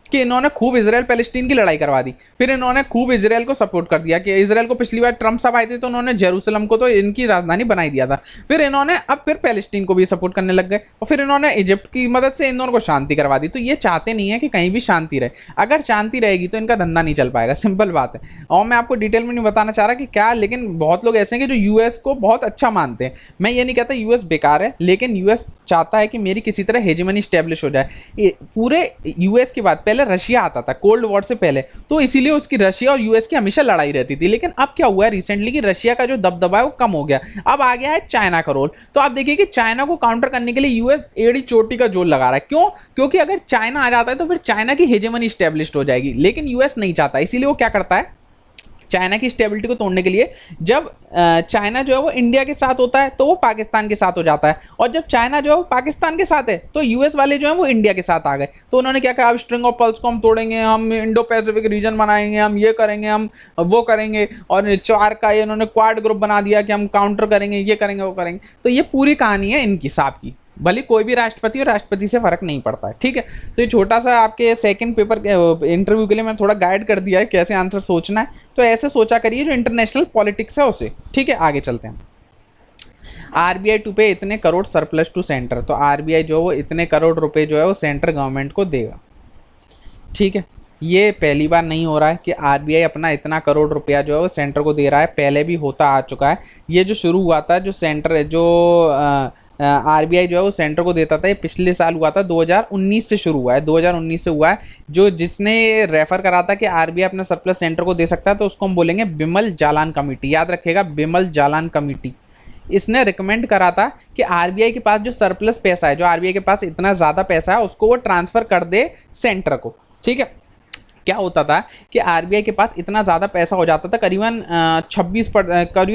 कि इन्होंने खूब इजराइल पैलेस्टीन की लड़ाई करवा दी, फिर इन्होंने खूब इजराइल को सपोर्ट कर दिया कि इजराइल को पिछली बार ट्रम्प साहब आए थे तो उन्होंने जेरूसलम को तो इनकी राजधानी बनाई दिया था, फिर इन्होंने अब फिर पैलेस्टीन को भी सपोर्ट करने लग गए और फिर इन्होंने इजिप्ट की मदद से इन दोनों को शांति करवा दी। तो ये चाहते नहीं है कि कहीं भी शांति रहे, अगर शांति रहेगी तो इनका धंधा नहीं चल पाएगा, सिंपल बात है। और मैं आपको डिटेल में नहीं बताना चाह रहा कि क्या, लेकिन बहुत लोग ऐसे हैं कि जो यूएस को बहुत अच्छा मानते हैं। मैं ये नहीं कहता यूएस बेकार है, लेकिन यूएस चाहता है कि मेरी किसी तरह हेजेमनी स्टैब्लिश हो जाए। पूरे यूएस के बाद पहले रशिया आता था कोल्ड वॉर से पहले, तो इसीलिए उसकी रशिया और यूएस की हमेशा लड़ाई रहती थी। लेकिन अब क्या हुआ है रिसेंटली कि रशिया का जो दबदबा है वो कम हो गया, अब आ गया है चाइना का रोल। तो आप देखिए कि चाइना को काउंटर करने के लिए यूएस एड़ी चोटी का जोर लगा रहा है। क्यों? क्योंकि अगर चाइना आ जाता है तो फिर चाइना की हेजेमनी स्टैब्लिश हो जाएगी, लेकिन यूएस नहीं चाहता। इसीलिए वो क्या करता है, चाइना की स्टेबिलिटी को तोड़ने के लिए, जब चाइना जो है वो इंडिया के साथ होता है तो वो पाकिस्तान के साथ हो जाता है, और जब चाइना जो है वो पाकिस्तान के साथ है तो यूएस वाले जो है वो इंडिया के साथ आ गए। तो उन्होंने क्या कहा, अब स्ट्रिंग ऑफ पर्ल्स को हम तोड़ेंगे, हम इंडो पैसिफिक रीजन बनाएंगे, हम ये करेंगे, हम वो करेंगे, और चार का ये इन्होंने क्वाड ग्रुप बना दिया कि हम काउंटर करेंगे, ये करेंगे, वो करेंगे। तो ये पूरी कहानी है इनकी साहब की, भले कोई भी राष्ट्रपति और राष्ट्रपति से फर्क नहीं पड़ता है, ठीक है। तो ये छोटा सा आपके सेकंड पेपर इंटरव्यू के लिए मैं थोड़ा गाइड कर दिया है कैसे आंसर सोचना है, तो ऐसे सोचा करिए जो इंटरनेशनल पॉलिटिक्स है उसे, ठीक है। आगे चलते हैं। आरबीआई टू पे इतने करोड़ सरप्लस टू सेंटर, तो आरबीआई जो वो इतने करोड़ रुपए जो है वो सेंट्रल गवर्नमेंट को देगा, ठीक है। ये पहली बार नहीं हो रहा है कि आरबीआई अपना इतना करोड़ रुपया जो है वो सेंटर को दे रहा है, पहले भी होता आ चुका है। ये जो शुरू हुआ था, जो सेंटर जो आरबीआई जो है वो सेंटर को देता था, ये पिछले साल हुआ था, 2019 से शुरू हुआ है, 2019 से हुआ है। जो जिसने रेफर करा था कि आरबीआई अपना सरप्लस सेंटर को दे सकता है, तो उसको हम बोलेंगे बिमल जालान कमेटी, याद रखिएगा, बिमल जालान कमेटी। इसने रिकमेंड करा था कि आरबीआई के पास जो सरप्लस पैसा है, जो आरबीआई के पास इतना ज़्यादा पैसा है, उसको वो ट्रांसफ़र कर दे सेंटर को, ठीक है। क्या होता था कि आरबीआई के पास इतना ज़्यादा पैसा हो जाता था, करीबन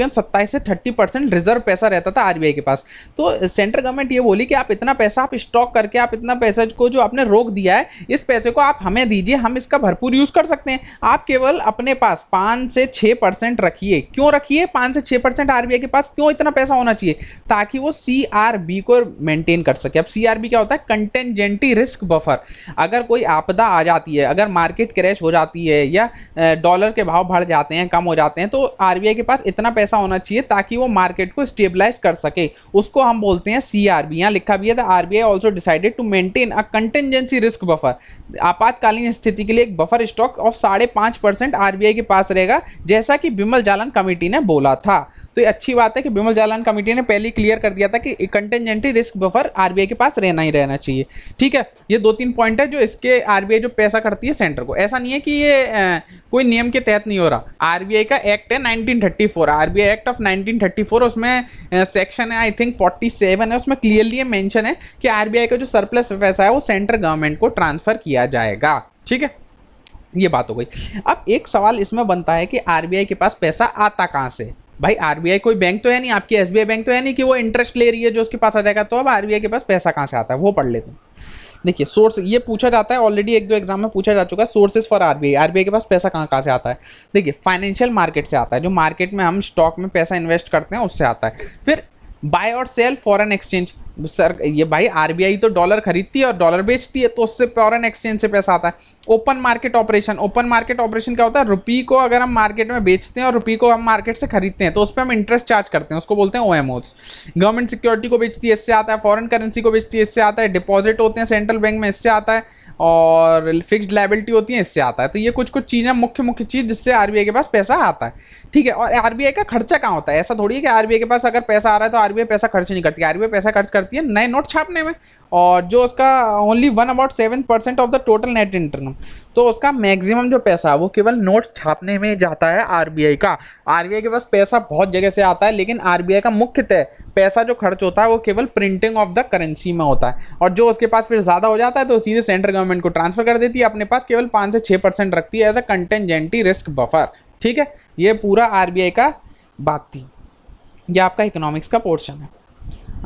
27 से 30% रिजर्व पैसा रहता था आरबीआई के पास। तो सेंट्रल गवर्नमेंट ये बोली कि आप इतना पैसा आप स्टॉक करके, आप इतना पैसा को जो आपने रोक दिया है, इस पैसे को आप हमें दीजिए, हम इसका भरपूर यूज़ कर सकते हैं। आप केवल अपने पास 5 से 6% रखिए। क्यों रखिए 5 से 6% आरबीआई के पास? क्यों इतना पैसा होना चाहिए? ताकि वो सीआरबी को मेंटेन कर सके। अब सीआरबी क्या होता है? कंटेंजेंटी रिस्क बफर। अगर कोई आपदा आ जाती है, अगर मार्केट क्रैश हो जाती है या डॉलर के भाव बढ़ जाते हैं, कम हो जाते हैं, तो आरबीआई के पास इतना पैसा होना चाहिए ताकि वो मार्केट को स्टेबलाइज कर सके। उसको हम बोलते हैं सीआरबी। यहाँ लिखा भी है, the RBI also decided to maintain a contingency risk buffer. आपातकालीन स्थिति के लिए एक बफर स्टॉक ऑफ 5.5% आरबीआई के पास रहेगा, जैसा कि बिमल जालान कमेटी ने बोला था। तो ये अच्छी बात है कि बिमल जालान कमेटी ने पहले ही क्लियर कर दिया था कि कंटिजेंसी रिस्क बफर आरबीआई के पास रहना ही रहना चाहिए, ठीक है। ये 2-3 पॉइंट है जो इसके आरबीआई जो पैसा करती है सेंटर को। ऐसा नहीं है कि ये कोई नियम के तहत नहीं हो रहा। आरबीआई का एक्ट है 1934, आरबीआई एक्ट ऑफ 1934, उसमें सेक्शन है आई थिंक 47 है, उसमें क्लियरली मेंशन है कि आरबीआई का जो सरप्लस पैसा है वो सेंट्रल गवर्नमेंट को ट्रांसफर किया जाएगा, ठीक है। ये बात हो गई। अब एक सवाल इसमें बनता है कि आरबीआई के पास पैसा आता कहाँ से? भाई आरबीआई कोई बैंक तो है नहीं, आपकी एसबीआई बैंक तो है नहीं कि वो इंटरेस्ट ले रही है जो उसके पास आ जाएगा। तो अब आरबीआई के पास पैसा कहाँ से आता है वो पढ़ लेते हैं। देखिए सोर्स ये पूछा जाता है, ऑलरेडी 1-2 एग्जाम में पूछा जा चुका है, सोर्सेज फॉर आरबीआई। आरबीआई के पास पैसा कहाँ कहाँ से आता है? देखिए फाइनेंशियल मार्केट से आता है, जो मार्केट में हम स्टॉक में पैसा इन्वेस्ट करते हैं उससे आता है। फिर बाय और सेल फॉरेन एक्सचेंज। सर ये भाई आरबीआई तो डॉलर खरीदती है और डॉलर बेचती है, तो उससे फॉरेन एक्सचेंज से पैसा आता है। Open market operation. Open market operation क्या होता है? रुपये को अगर हम मार्केट में बेचते हैं और रुपये को हम मार्केट से खरीदते हैं तो उस पर हम इंटरेस्ट चार्ज करते हैं, उसको बोलते हैं ओएमओस। गवर्नमेंट सिक्योरिटी को बेचती है, इससे आता है। फॉरेन करेंसी को बेचती है, इससे आता है। डिपॉजिट होते हैं सेंट्रल बैंक में, इससे आता है। और फिक्स्ड लायबिलिटी होती है, इससे आता है। तो ये कुछ कुछ चीज़ें, मुख्य चीज़ जिससे आरबीआई के पास पैसा आता है, ठीक है। और आरबीआई का खर्चा कहाँ होता है? ऐसा थोड़ी है कि आरबीआई के पास अगर पैसा आ रहा है तो आरबीआई पैसा खर्च नहीं करती। आरबीआई पैसा खर्च करती करती है नए नोट छापने में, और जो उसका only 1/7% of the total net internal, तो उसका मैक्सिमम जो पैसा वो केवल नोट्स छापने में जाता है आरबीआई का। आरबीआई के पास पैसा बहुत जगह से आता है, लेकिन आरबीआई का मुख्यतः पैसा जो खर्च होता है वो केवल प्रिंटिंग ऑफ द करेंसी में होता है, और जो उसके पास फिर ज़्यादा हो जाता है तो सीधे सेंट्रल गवर्नमेंट को ट्रांसफर कर देती है, अपने पास केवल 5 से 6% रखती है एज अ कंटेंजेंटी रिस्क बफर। ठीक है, ये पूरा आरबीआई का बात थी। ये आपका इकोनॉमिक्स का पोर्शन है।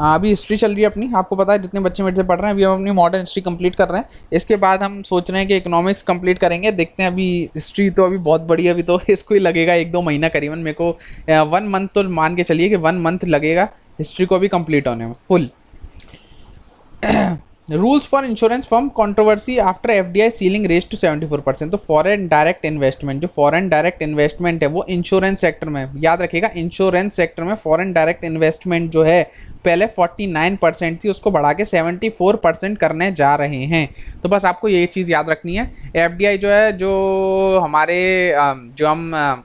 अभी हिस्ट्री चल रही है अपनी, आपको पता है जितने बच्चे मेरे से पढ़ रहे हैं अभी हम अपनी मॉडर्न हिस्ट्री कंप्लीट कर रहे हैं, इसके बाद हम सोच रहे हैं कि इकोनॉमिक्स कंप्लीट करेंगे। देखते हैं, अभी हिस्ट्री तो अभी बहुत बड़ी है, अभी तो इसको ही लगेगा 1-2 महीना करीबन, मेरे को 1 मंथ तो मान के चलिए कि 1 मंथ लगेगा हिस्ट्री को अभी कंप्लीट होने में full. Rules for insurance firm controversy after FDI ceiling raise to 74%। तो फॉरेन डायरेक्ट इन्वेस्टमेंट, जो फॉरेन डायरेक्ट इन्वेस्टमेंट है वो इंश्योरेंस सेक्टर में, याद रखिएगा इंश्योरेंस सेक्टर में फॉरेन डायरेक्ट इन्वेस्टमेंट जो है पहले 49% थी, उसको बढ़ा के 74% करने जा रहे हैं। तो बस आपको ये चीज़ याद रखनी है। एफडीआई जो है, जो हमारे जो हम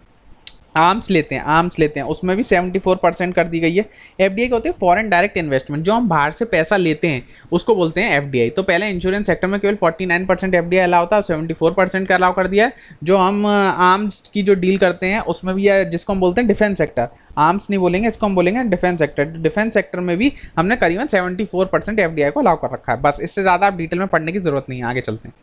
आर्म्स लेते हैं उसमें भी 74% कर दी गई है। एफडीआई क्या होती है? फॉरेन डायरेक्ट इन्वेस्टमेंट, जो हम बाहर से पैसा लेते हैं उसको बोलते हैं एफडीआई। तो पहले इंश्योरेंस सेक्टर में केवल 49% एफडीआई अलाउ था, अब 74% का अलाउ कर दिया है। जो हम आर्म्स की जो डील करते हैं उसमें भी है, जिसको हम बोलते हैं डिफेंस सेक्टर, आर्म्स नहीं बोलेंगे, इसको हम बोलेंगे डिफेंस सेक्टर। डिफेंस सेक्टर में भी हमने करीबन 74% एफडीआई को अलाउ कर रखा है। बस इससे ज़्यादा आप डिटेल में पढ़ने की जरूरत नहीं है, आगे चलते हैं।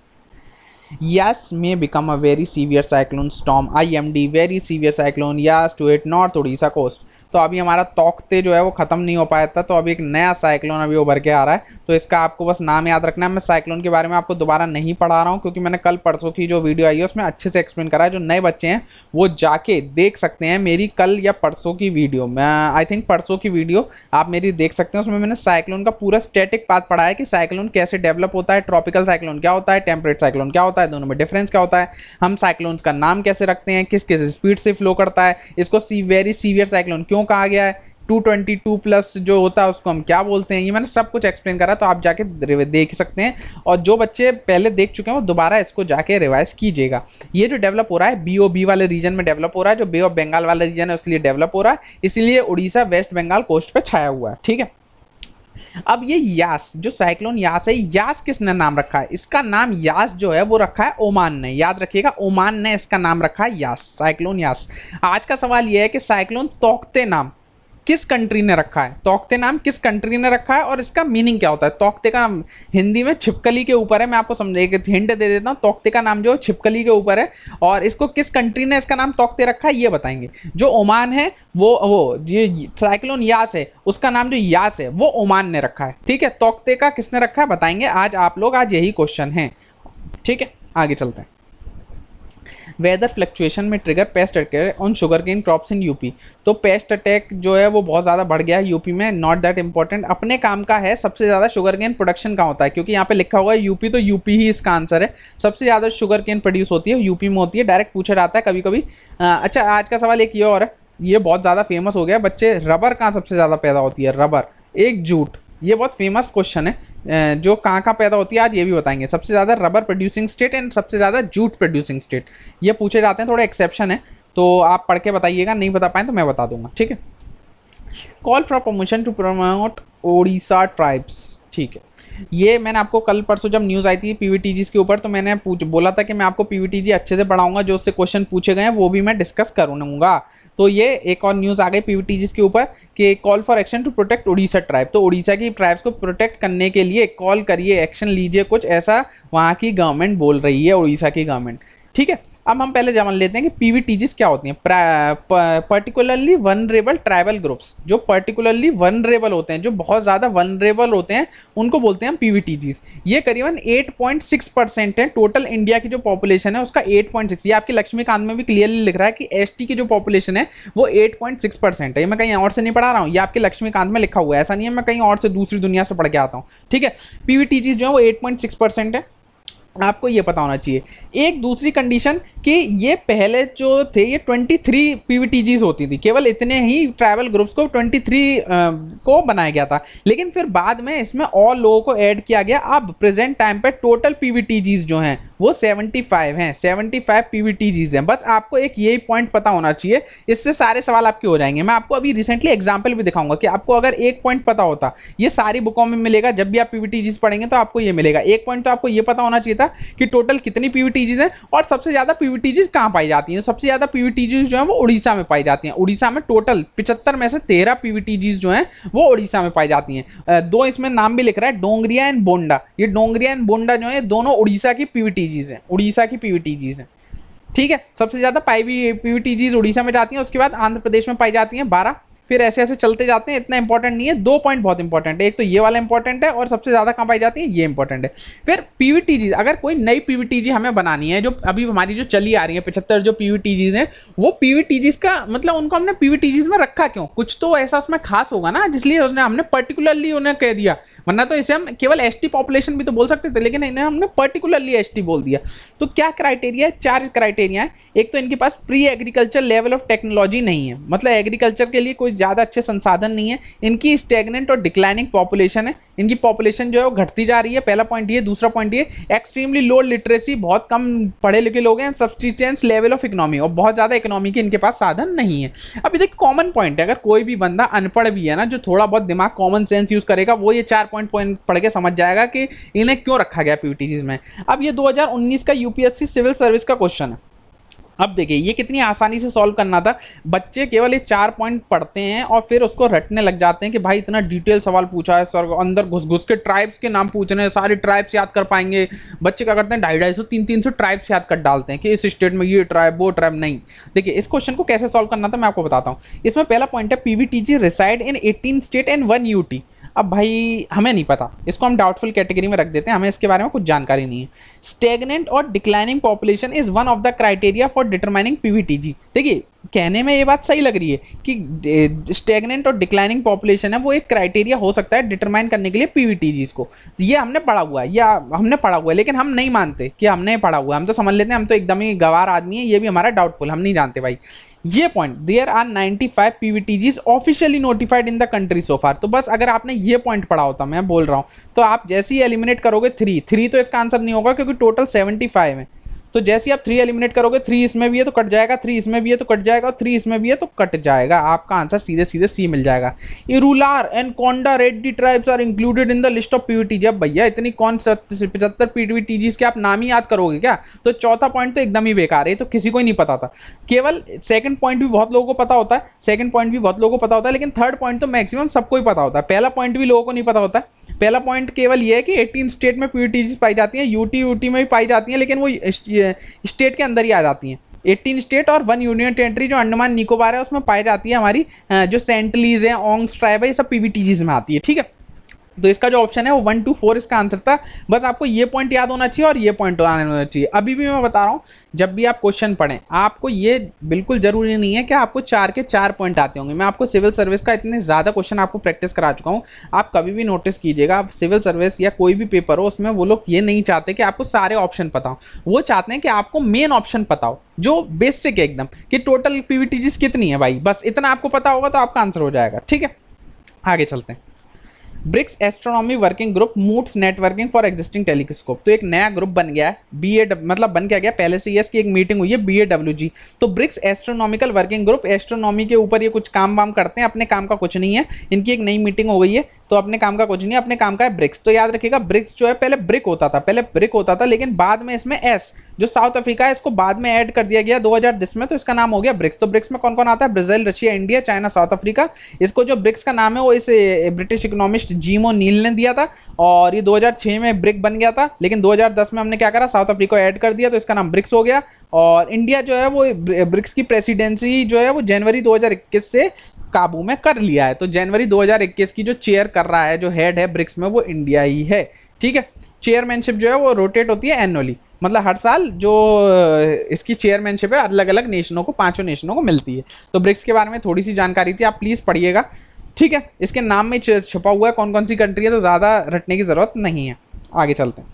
Yas may become a very severe cyclone storm, IMD, very severe cyclone Yas to hit North Odisha coast। तो अभी हमारा तौकते जो है वो ख़त्म नहीं हो पाया था, तो अभी एक नया साइक्लोन अभी उभर के आ रहा है। तो इसका आपको बस नाम याद रखना है। मैं साइक्लोन के बारे में आपको दोबारा नहीं पढ़ा रहा हूँ, क्योंकि मैंने कल परसों की जो वीडियो आई है उसमें अच्छे से एक्सप्लेन करा है। जो नए बच्चे हैं वो जाके देख सकते हैं मेरी कल या परसों की वीडियो, मैं आई थिंक परसों की वीडियो आप मेरी देख सकते हैं। उसमें मैंने साइक्लोन का पूरा स्टैटिक पाथ पढ़ा है कि साइक्लोन कैसे डेवलप होता है, ट्रॉपिकल साइक्लोन क्या होता है, टेम्परेट साइक्लोन क्या होता है, दोनों में डिफरेंस क्या होता है, हम साइक्लोन्स का नाम कैसे रखते हैं, किस किस स्पीड से फ्लो करता है, इसको वेरी सीवियर साइक्लोन क्यों कहा गया है, 222+ जो होता है उसको हम क्या बोलते हैं, ये मैंने सब कुछ एक्सप्लेन करा, तो आप जाके देख सकते हैं। और जो बच्चे पहले देख चुके हैं वो दोबारा इसको जाके रिवाइज कीजिएगा। ये जो डेवलप हो रहा है बीओबी वाले रीजन में डेवलप हो रहा है, जो बे ऑफ बंगाल वाला रीजन है उसलिए डेवलप हो रहा है, इसलिए उड़ीसा वेस्ट बंगाल कोस्ट पे छाया हुआ है। ठीक है, अब ये यास, जो साइक्लोन यास है, यास किसने नाम रखा है? इसका नाम यास जो है वो रखा है ओमान ने, याद रखिएगा ओमान ने इसका नाम रखा है यास, साइक्लोन यास। आज का सवाल ये है कि साइक्लोन तौकते नाम किस कंट्री ने रखा है, तौकते नाम किस कंट्री ने रखा है और इसका मीनिंग क्या होता है। तौकते का हिंदी में छिपकली के ऊपर है, मैं आपको समझे एक हिंट दे देता हूँ। तौकते का नाम जो छिपकली के ऊपर है, और इसको किस कंट्री ने इसका नाम तौकते रखा है ये बताएंगे। जो ओमान है वो ये साइक्लोन यास है, उसका नाम जो यास है वो ओमान ने रखा है। ठीक है, तौकते का किसने रखा है बताएंगे आज आप लोग, आज यही क्वेश्चन है। ठीक है, आगे चलते हैं। वेदर फ्लक्चुएशन में trigger pest attack on sugarcane crops in UP. तो पेस्ट अटैक जो है वो बहुत ज़्यादा बढ़ गया है यूपी में, नॉट दैट इंपॉर्टेंट, अपने काम का है। सबसे ज़्यादा शुगर केन प्रोडक्शन का होता है, क्योंकि यहाँ पे लिखा हुआ है यूपी, तो यूपी ही इसका आंसर है। सबसे ज़्यादा शुगर केन प्रोड्यूस होती है यूपी में होती है, डायरेक्ट पूछा जाता है कभी कभी। अच्छा, आज का सवाल एक ये और है, ये बहुत ज़्यादा फेमस हो गया बच्चे, रबर कहाँ सबसे ज़्यादा पैदा होती है? रबर, एक जूट, ये बहुत फेमस क्वेश्चन है। जो कहाँ कहाँ पैदा होती है आज ये भी बताएंगे। सबसे ज़्यादा रबर प्रोड्यूसिंग स्टेट एंड सबसे ज़्यादा जूट प्रोड्यूसिंग स्टेट, ये पूछे जाते हैं, थोड़े एक्सेप्शन है, तो आप पढ़ के बताइएगा, नहीं बता पाए तो मैं बता दूंगा। ठीक है, call for promotion to promote Odisha tribes. ठीक है, ये मैंने आपको कल परसों जब न्यूज़ आई थी पीवीटीजी के ऊपर, तो मैंने बोला था कि मैं आपको पीवीटीजी अच्छे से पढ़ाऊंगा, जो उससे क्वेश्चन पूछे गए हैं वो भी मैं डिस्कस करूंगा। तो ये एक और न्यूज़ आ गई पीवीटीजी के ऊपर कि call for action to protect Orissa tribe. तो उड़ीसा की ट्राइब्स को प्रोटेक्ट करने के लिए कॉल करिए, एक्शन लीजिए, कुछ ऐसा वहाँ की गवर्नमेंट बोल रही है, उड़ीसा की गवर्नमेंट। ठीक है, अब हम पहले जान लेते हैं कि पीवीटीजीज क्या होती हैं। पर्टिकुलरली वनरेबल ट्राइबल ग्रुप्स, जो पर्टिकुलरली वनरेबल होते हैं, जो बहुत ज़्यादा वनरेबल होते हैं, उनको बोलते हैं पीवीटीजीज। ये करीबन 8.6% है टोटल इंडिया की जो पॉपुलेशन है उसका 8.6। ये आपकी लक्ष्मीकांत में भी क्लियरली लिख रहा है कि एसटी की जो पॉपुलेशन है वो 8.6% है। ये मैं कहीं और से नहीं पढ़ा रहा हूँ, ये आपके लक्ष्मीकांत में लिखा हुआ है, ऐसा नहीं है मैं कहीं और से दूसरी दुनिया से पढ़ के आता हूँ। ठीक है, पीवीटीजीज जो है वो 8.6% है। आपको ये पता होना चाहिए। एक दूसरी कंडीशन कि ये पहले जो थे ये 23 पीवीटीजीज होती थी, केवल इतने ही ट्राइबल ग्रुप्स को 23 को बनाया गया था, लेकिन फिर बाद में इसमें और लोगों को ऐड किया गया। अब प्रेजेंट टाइम पे टोटल पीवीटीजीज जो हैं वो 75 हैं, 75 पीवीटीजीज हैं। बस आपको एक यही पॉइंट पता होना चाहिए, इससे सारे सवाल आपके हो जाएंगे। मैं आपको अभी रिसेंटली एग्जाम्पल भी दिखाऊंगा कि आपको अगर एक पॉइंट पता होता, ये सारी बुकों में मिलेगा, जब भी आप पीवीटीजीज पढ़ेंगे तो आपको ये मिलेगा। एक पॉइंट तो आपको ये पता होना चाहिए था कि टोटल कितनी पीवीटीजीज हैं और सबसे ज्यादा पीवीटीजीज कहां पाई जाती हैं। सबसे ज्यादा पीवीटीजीज जो है वो उड़ीसा में पाई जाती हैं। उड़ीसा में टोटल 75 में से 13 पीवीटीजीज जो हैं वो उड़ीसा में पाई जाती हैं। दो इसमें नाम भी लिख रहा है, डोंगरिया एंड बोंडा। ये डोंगरिया एंड बोंडा जो है दोनों उड़ीसा की पीवीटीजीज हैं, उड़ीसा की पीवीटीजीज हैं। ठीक है, सबसे ज्यादा पाई भी पीवीटीजीज उड़ीसा में जाती हैं, उसके बाद आंध्र प्रदेश में पाई जाती हैं 12, फिर ऐसे ऐसे चलते जाते हैं। इतना इंपॉर्टेंट नहीं है, दो पॉइंट बहुत इंपॉर्टेंट है, एक तो ये वाला इंपॉर्टेंट है और सबसे ज्यादा कहां पाई जाती है ये इंपॉर्टेंट है। फिर पीवीटीजी, अगर कोई नई पीवीटीजी हमें बनानी है, जो अभी हमारी जो चली आ रही है 75 जो पीवीटीजीज हैं, वो पीवीटीजीज का मतलब उनको हमने पीवीटीजीज में रखा क्यों, कुछ तो ऐसा उसमें खास होगा ना, जिसलिए उसने हमने पर्टिकुलरली उन्हें कह दिया। वरना तो इसे हम केवल एसटी पॉपुलेशन भी तो बोल सकते थे, लेकिन इन्हें हमने पर्टिकुलरली एसटी बोल दिया। तो क्या क्राइटेरिया है, 4 क्राइटेरिया है। एक तो इनके पास pre agriculture level of technology नहीं है, मतलब एग्रीकल्चर के लिए कोई ज्यादा अच्छे संसाधन नहीं है। इनकी स्टेगनेंट और डिक्लाइनिंग पॉपुलेशन है, इनकी पॉपुलेशन जो है वो घटती जा रही है, पहला पॉइंट ये। दूसरा पॉइंट ये, एक्सट्रीमली लो लिटरेसी, बहुत कम पढ़े लिखे लोग हैं। सब्सटीटेंस लेवल ऑफ इकोनॉमी, और बहुत ज्यादा इकोनॉमी के इनके पास साधन नहीं है। अब देखिए कॉमन पॉइंट है, अगर कोई भी बंदा अनपढ़ भी है ना, जो थोड़ा बहुत दिमाग कॉमन सेंस यूज करेगा, वो ये 4 पॉइंट पढ़ के समझ जाएगा कि इन्हें क्यों रखा गया पीवीटीजीज में। अब ये 2019 का यूपीएससी सिविल सर्विस का क्वेश्चन है। अब देखिए ये कितनी आसानी से सॉल्व करना था। बच्चे केवल ये 4 पॉइंट पढ़ते हैं और फिर उसको रटने लग जाते हैं कि भाई इतना डिटेल सवाल पूछा है सर, अंदर घुस घुस के ट्राइब्स के नाम पूछ रहे हैं, सारे ट्राइब्स याद कर पाएंगे। बच्चे क्या करते हैं, 250-250 300 ट्राइब्स याद कर डालते हैं कि इस स्टेट में ये ट्राइब वो ट्राइब। नहीं, देखिए इस क्वेश्चन को कैसे सॉल्व करना था मैं आपको बताता हूँ। इसमें पहला पॉइंट है, PVTG reside in 18 state and 1 UT. अब भाई हमें नहीं पता, इसको हम डाउटफुल कैटेगरी में रख देते हैं, हमें इसके बारे में कुछ जानकारी नहीं है। स्टेगनेंट और declining population is one of the criteria for determining PVTG. देखिए कहने में ये बात सही लग रही है कि स्टेगनेंट और डिक्लाइनिंग पॉपुलेशन है वो एक क्राइटेरिया हो सकता है डिटरमाइन करने के लिए पीवीटीजीज को। ये हमने पढ़ा हुआ है, या हमने पढ़ा हुआ है, लेकिन हम नहीं मानते कि हमने पढ़ा हुआ है। हम तो समझ लेते हैं हम तो एकदम ही गवार आदमी है, ये भी हमारा डाउटफुल, हम नहीं जानते भाई। ये point, there are 95 PVTGs officially notified in the country so far. तो बस अगर आपने ये पॉइंट पढ़ा होता, मैं बोल रहा हूं, तो आप जैसे ही एलिमिनेट करोगे 3 तो इसका आंसर नहीं होगा क्योंकि टोटल 75 है। तो जैसे ही आप 3 एलिमिनेट करोगे, 3 इसमें भी है तो कट जाएगा, 3 इसमें भी है तो कट जाएगा, और 3 इसमें भी है तो कट जाएगा। आपका आंसर सीधे सीधे सी मिल जाएगा। Irular and Konda Reddy tribes are included in the list of PVTG. अब भैया इतनी कौन 75 पीवीटीजीज के आप नाम ही याद करोगे क्या? तो चौथा पॉइंट तो एकदम ही बेकार है, तो किसी को ही नहीं पता था। केवल सेकंड पॉइंट भी बहुत लोगों को पता होता है, सेकंड पॉइंट भी बहुत लोगों को पता होता है, लेकिन थर्ड पॉइंट तो मैक्सिमम सबको ही पता होता है। पहला पॉइंट भी लोगों को नहीं पता होता है। पहला पॉइंट केवल ये है कि 18 स्टेट में पीवीटीजी पाई जाती हैं, यूटी में भी पाई जाती हैं, लेकिन वो स्टेट के अंदर ही आ जाती हैं। 18 स्टेट और 1 यूनियन टेरिटरी जो अंडमान निकोबार है उसमें पाई जाती है। हमारी जो सेंटलीज है, ओंग्स ट्राइब है, ये सब पीवीटीजीज में आती है। ठीक है, तो इसका जो ऑप्शन है वो 1 to 4 इसका आंसर था। बस आपको ये पॉइंट याद होना चाहिए और ये पॉइंट होना चाहिए। अभी भी मैं बता रहा हूँ, जब भी आप क्वेश्चन पढ़ें आपको ये बिल्कुल जरूरी नहीं है कि आपको 4 के 4 पॉइंट आते होंगे। मैं आपको सिविल सर्विस का इतने ज़्यादा क्वेश्चन आपको प्रैक्टिस करा चुका हूँ। आप कभी भी नोटिस कीजिएगा, आप सिविल सर्विस या कोई भी पेपर हो उसमें वो लोग ये नहीं चाहते कि आपको सारे ऑप्शन पता हो, वो चाहते हैं कि आपको मेन ऑप्शन पता हो, जो बेसिक है एकदम, कि टोटल पीवीटीजीज कितनी है भाई, बस इतना आपको पता होगा तो आपका आंसर हो जाएगा। ठीक है, आगे चलते हैं। BRICS astronomy working group moots networking for existing telescope. तो एक नया ग्रुप बन गया है, मतलब बन क्या गया, पहले से इसकी एक मीटिंग हुई है, BAWG। तो BRICS astronomical working group, astronomy के ऊपर ये कुछ काम वाम करते हैं, अपने काम का कुछ नहीं है। इनकी एक नई मीटिंग हो गई है, तो अपने काम का कुछ नहीं है, अपने काम का है ब्रिक्स। तो याद रखिएगा ब्रिक्स जो है पहले ब्रिक होता था, लेकिन बाद में इसमें एस जो साउथ अफ्रीका है इसको बाद में ऐड कर दिया गया 2010 में, तो इसका नाम हो गया ब्रिक्स। तो ब्रिक्स में कौन कौन आता है, Brazil, Russia, India, China, south Africa. इसको जो ब्रिक्स का नाम है वो इस ब्रिटिश इकोनॉमिस्ट जीम ओ'नील ने दिया था, और ये 2006 में ब्रिक बन गया था, लेकिन 2010 में हमने क्या करा, साउथ अफ्रीका को ऐड कर दिया, तो इसका नाम ब्रिक्स हो गया। और इंडिया जो है वो ब्रिक्स की प्रेसिडेंसी जो है वो जनवरी 2021 से काबू में कर लिया है। तो जनवरी 2021 की जो चेयर कर रहा है, जो हेड है ब्रिक्स में, वो इंडिया ही है। ठीक है, चेयरमैनशिप जो है वो रोटेट होती है एनुअली, मतलब हर साल जो इसकी चेयरमैनशिप है अलग अलग नेशनों को, 5 नेशनों को मिलती है। तो ब्रिक्स के बारे में थोड़ी सी जानकारी थी, आप प्लीज़ पढ़िएगा। ठीक है, इसके नाम में छुपा हुआ है कौन कौन सी कंट्री है, तो ज़्यादा रटने की ज़रूरत नहीं है। आगे चलते हैं।